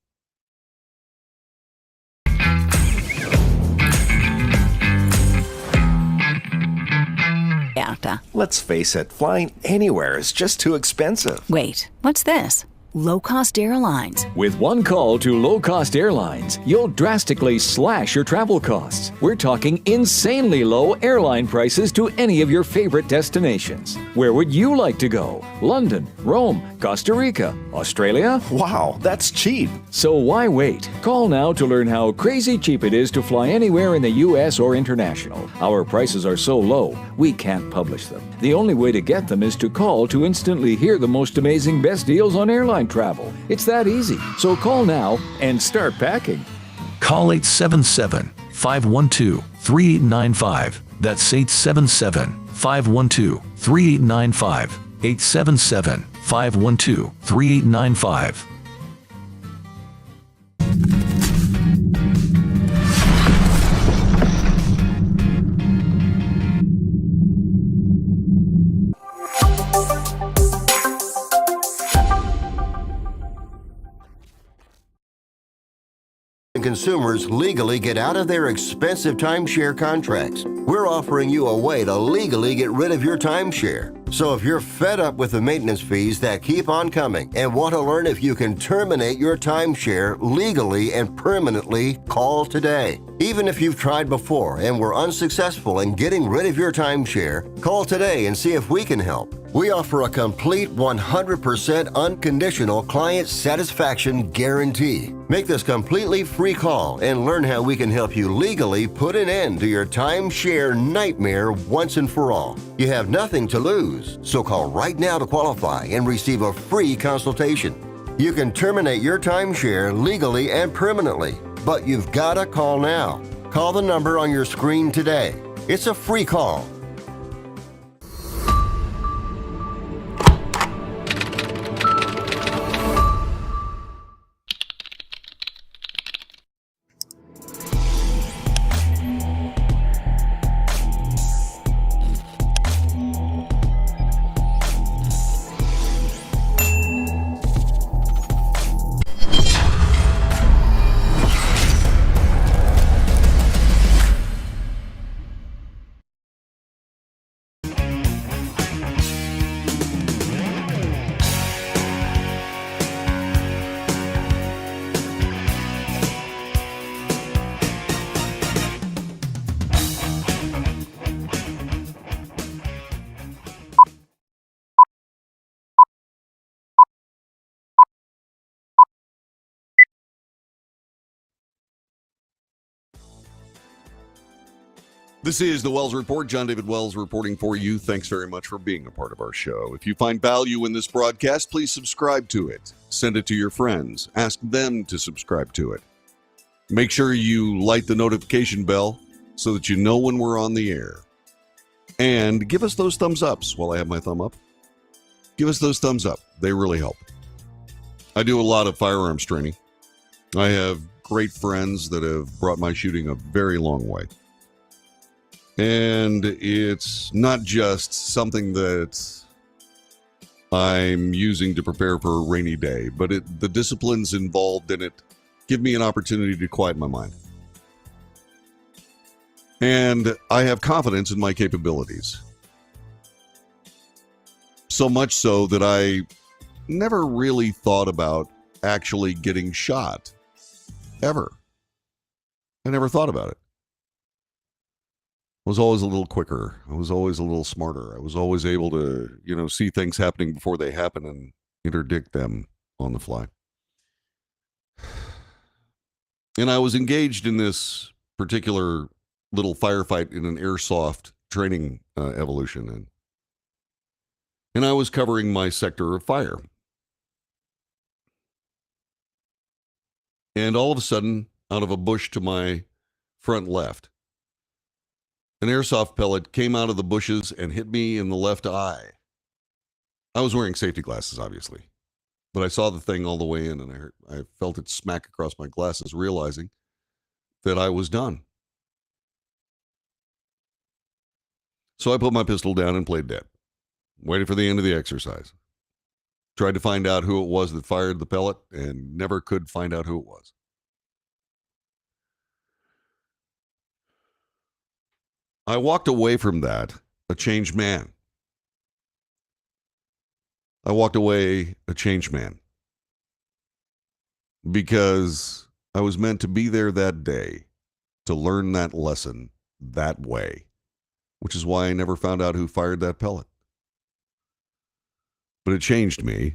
Let's face it, flying anywhere is just too expensive. Wait, what's this? Low-cost airlines. With one call to low-cost airlines, you'll drastically slash your travel costs. We're talking insanely low airline prices to any of your favorite destinations. Where would you like to go? London, Rome, Costa Rica, Australia? Wow, that's cheap. So why wait? Call now to learn how crazy cheap it is to fly anywhere in the U.S. or international. Our prices are so low, we can't publish them. The only way to get them is to call to instantly hear the most amazing best deals on airline travel. It's that easy. So call now and start packing. Call 877-512-3895. That's 877-512-3895. 877-512-3895. Consumers legally get out of their expensive timeshare contracts. We're offering you a way to legally get rid of your timeshare. So if you're fed up with the maintenance fees that keep on coming and want to learn if you can terminate your timeshare legally and permanently, call today. Even if you've tried before and were unsuccessful in getting rid of your timeshare, call today and see if we can help. We offer a complete 100% unconditional client satisfaction guarantee. Make this completely free call and learn how we can help you legally put an end to your timeshare nightmare once and for all. You have nothing to lose, so call right now to qualify and receive a free consultation. You can terminate your timeshare legally and permanently, but you've got to call now. Call the number on your screen today. It's a free call. This is the Wells Report. John David Wells reporting for you. Thanks very much for being a part of our show. If you find value in this broadcast, please subscribe to it. Send it to your friends. Ask them to subscribe to it. Make sure you light the notification bell so that you know when we're on the air. And give us those thumbs ups while I have my thumb up. Give us those thumbs up. They really help. I do a lot of firearms training. I have great friends that have brought my shooting a very long way. And it's not just something that I'm using to prepare for a rainy day, but the disciplines involved in it give me an opportunity to quiet my mind. And I have confidence in my capabilities. So much so that I never really thought about actually getting shot. Ever. I never thought about it. I was always a little quicker. I was always a little smarter. I was always able to, see things happening before they happen and interdict them on the fly. And I was engaged in this particular little firefight in an airsoft training evolution. And and I was covering my sector of fire. And all of a sudden, out of a bush to my front left, an airsoft pellet came out of the bushes and hit me in the left eye. I was wearing safety glasses, obviously, but I saw the thing all the way in, and I felt it smack across my glasses, realizing that I was done. So I put my pistol down and played dead. Waited for the end of the exercise. Tried to find out who it was that fired the pellet and never could find out who it was. I walked away from that a changed man. I walked away a changed man because I was meant to be there that day to learn that lesson that way, which is why I never found out who fired that pellet. But it changed me.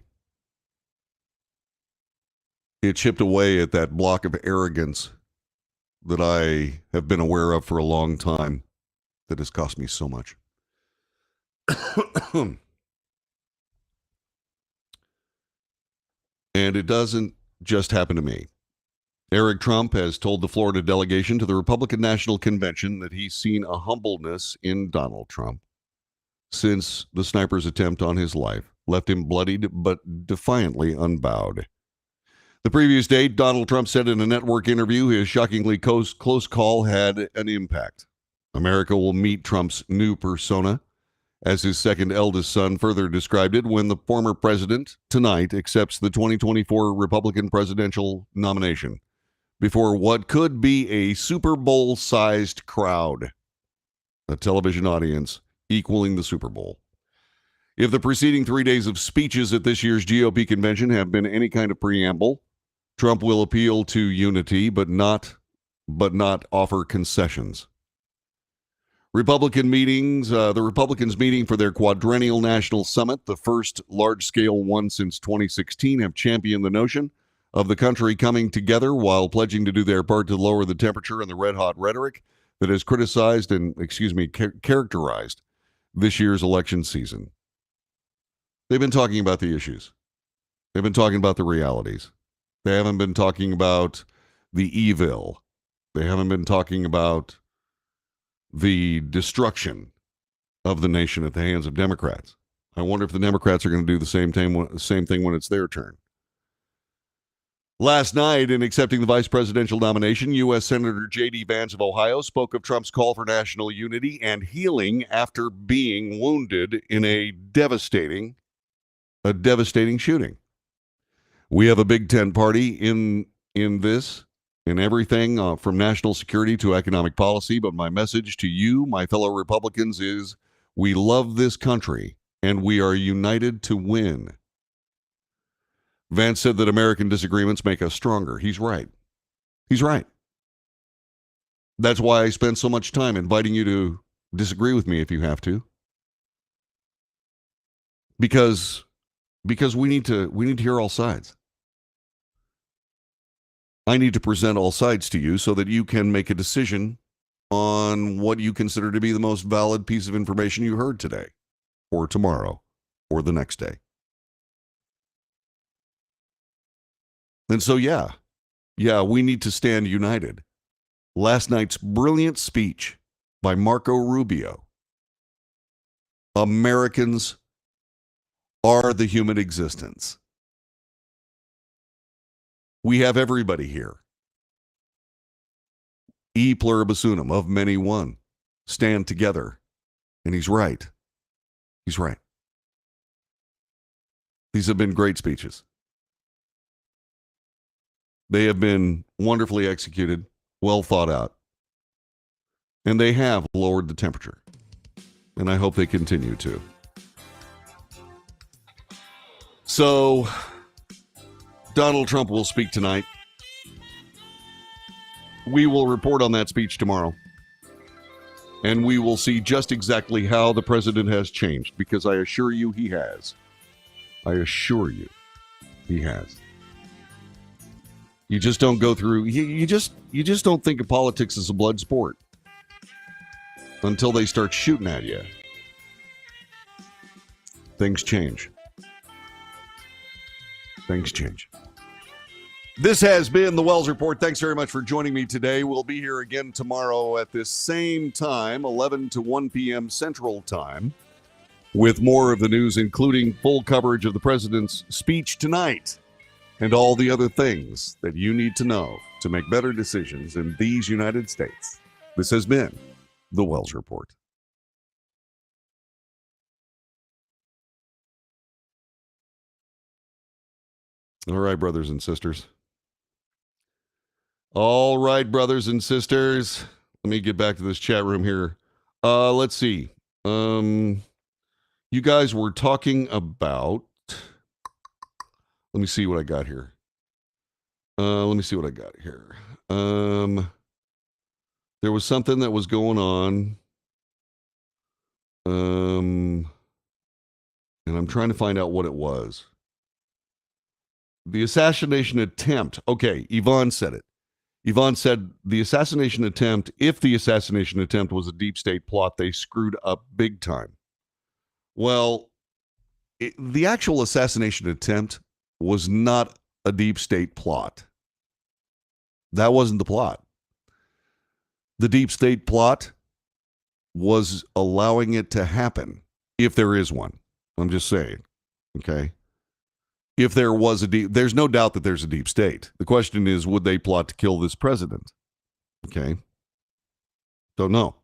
It chipped away at that block of arrogance that I have been aware of for a long time that has cost me so much. And it doesn't just happen to me. Eric Trump has told the Florida delegation to the Republican National Convention that he's seen a humbleness in Donald Trump since the sniper's attempt on his life left him bloodied but defiantly unbowed. The previous day, Donald Trump said in a network interview his shockingly close call had an impact. America will meet Trump's new persona, as his second eldest son further described it, when the former president tonight accepts the 2024 Republican presidential nomination before what could be a Super Bowl-sized crowd, a television audience equaling the Super Bowl. If the preceding 3 days of speeches at this year's GOP convention have been any kind of preamble, Trump will appeal to unity, but not offer concessions. Republican meetings, the Republicans meeting for their quadrennial national summit, the first large-scale one since 2016, have championed the notion of the country coming together while pledging to do their part to lower the temperature and the red-hot rhetoric that has criticized and, characterized this year's election season. They've been talking about the issues. They've been talking about the realities. They haven't been talking about the evil. They haven't been talking about the destruction of the nation at the hands of Democrats. I wonder if the Democrats are going to do the same thing when it's their turn. Last night, in accepting the vice presidential nomination, U.S. Senator J.D. Vance of Ohio spoke of Trump's call for national unity and healing after being wounded in a devastating shooting. We have a big tent party in everything from national security to economic policy, but my message to you, my fellow Republicans, is we love this country and we are united to win. Vance said that American disagreements make us stronger. He's right. He's right. That's why I spend so much time inviting you to disagree with me if you have to. Because we need to hear all sides. I need to present all sides to you so that you can make a decision on what you consider to be the most valid piece of information you heard today, or tomorrow, or the next day. And so, yeah, we need to stand united. Last night's brilliant speech by Marco Rubio. Americans are the human existence. We have everybody here. E pluribus unum, of many one. Stand together. And he's right. He's right. These have been great speeches. They have been wonderfully executed, well thought out. And they have lowered the temperature. And I hope they continue to. So, Donald Trump will speak tonight. We will report on that speech tomorrow. And we will see just exactly how the president has changed, because I assure you he has. I assure you he has. You just don't go through, you just don't think of politics as a blood sport until they start shooting at you. things change. Things change. This has been the Wells Report. Thanks very much for joining me today. We'll be here again tomorrow at this same time, 11 to 1 p.m. Central Time, with more of the news, including full coverage of the president's speech tonight and all the other things that you need to know to make better decisions in these United States. This has been the Wells Report. All right, brothers and sisters. All right, brothers and sisters. Let me get back to this chat room here. Let's see. You guys were talking about... Let me see what I got here. There was something that was going on. And I'm trying to find out what it was. The assassination attempt. Okay, Yvonne said it. Yvonne said the assassination attempt, if the assassination attempt was a deep state plot, they screwed up big time. Well, the actual assassination attempt was not a deep state plot. That wasn't the plot. The deep state plot was allowing it to happen, if there is one. I'm just saying, okay? If there was there's no doubt that there's a deep state. The question is, would they plot to kill this president? Okay. Don't know.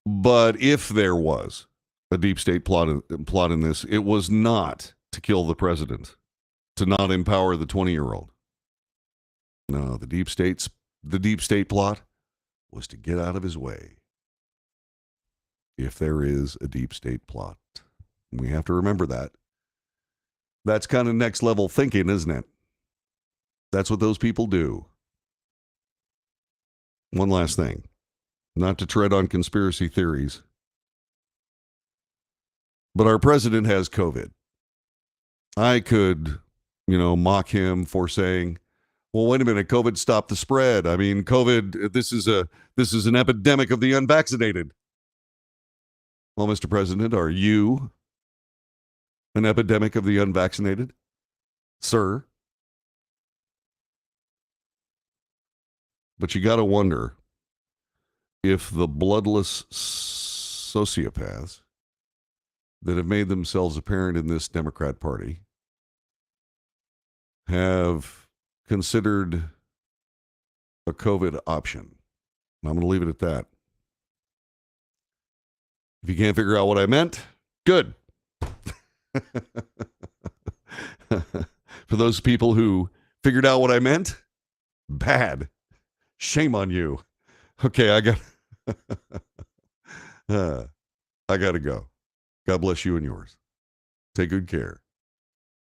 But if there was a deep state plot in this, it was not to kill the president, to not empower the 20-year-old. No, the deep state plot was to get out of his way. If there is a deep state plot. We have to remember that. That's kind of next level thinking, isn't it? That's what those people do. One last thing, not to tread on conspiracy theories, but our president has COVID. I could, mock him for saying, well, wait a minute, COVID stopped the spread. I mean, COVID, this is an epidemic of the unvaccinated. Well, Mr. President, are you an epidemic of the unvaccinated, sir? But you got to wonder if the bloodless sociopaths that have made themselves apparent in this Democrat Party have considered a COVID option. I'm going to leave it at that. If you can't figure out what I meant, good. For those people who figured out what I meant, bad. Shame on you. Okay, I got to go. God bless you and yours. Take good care.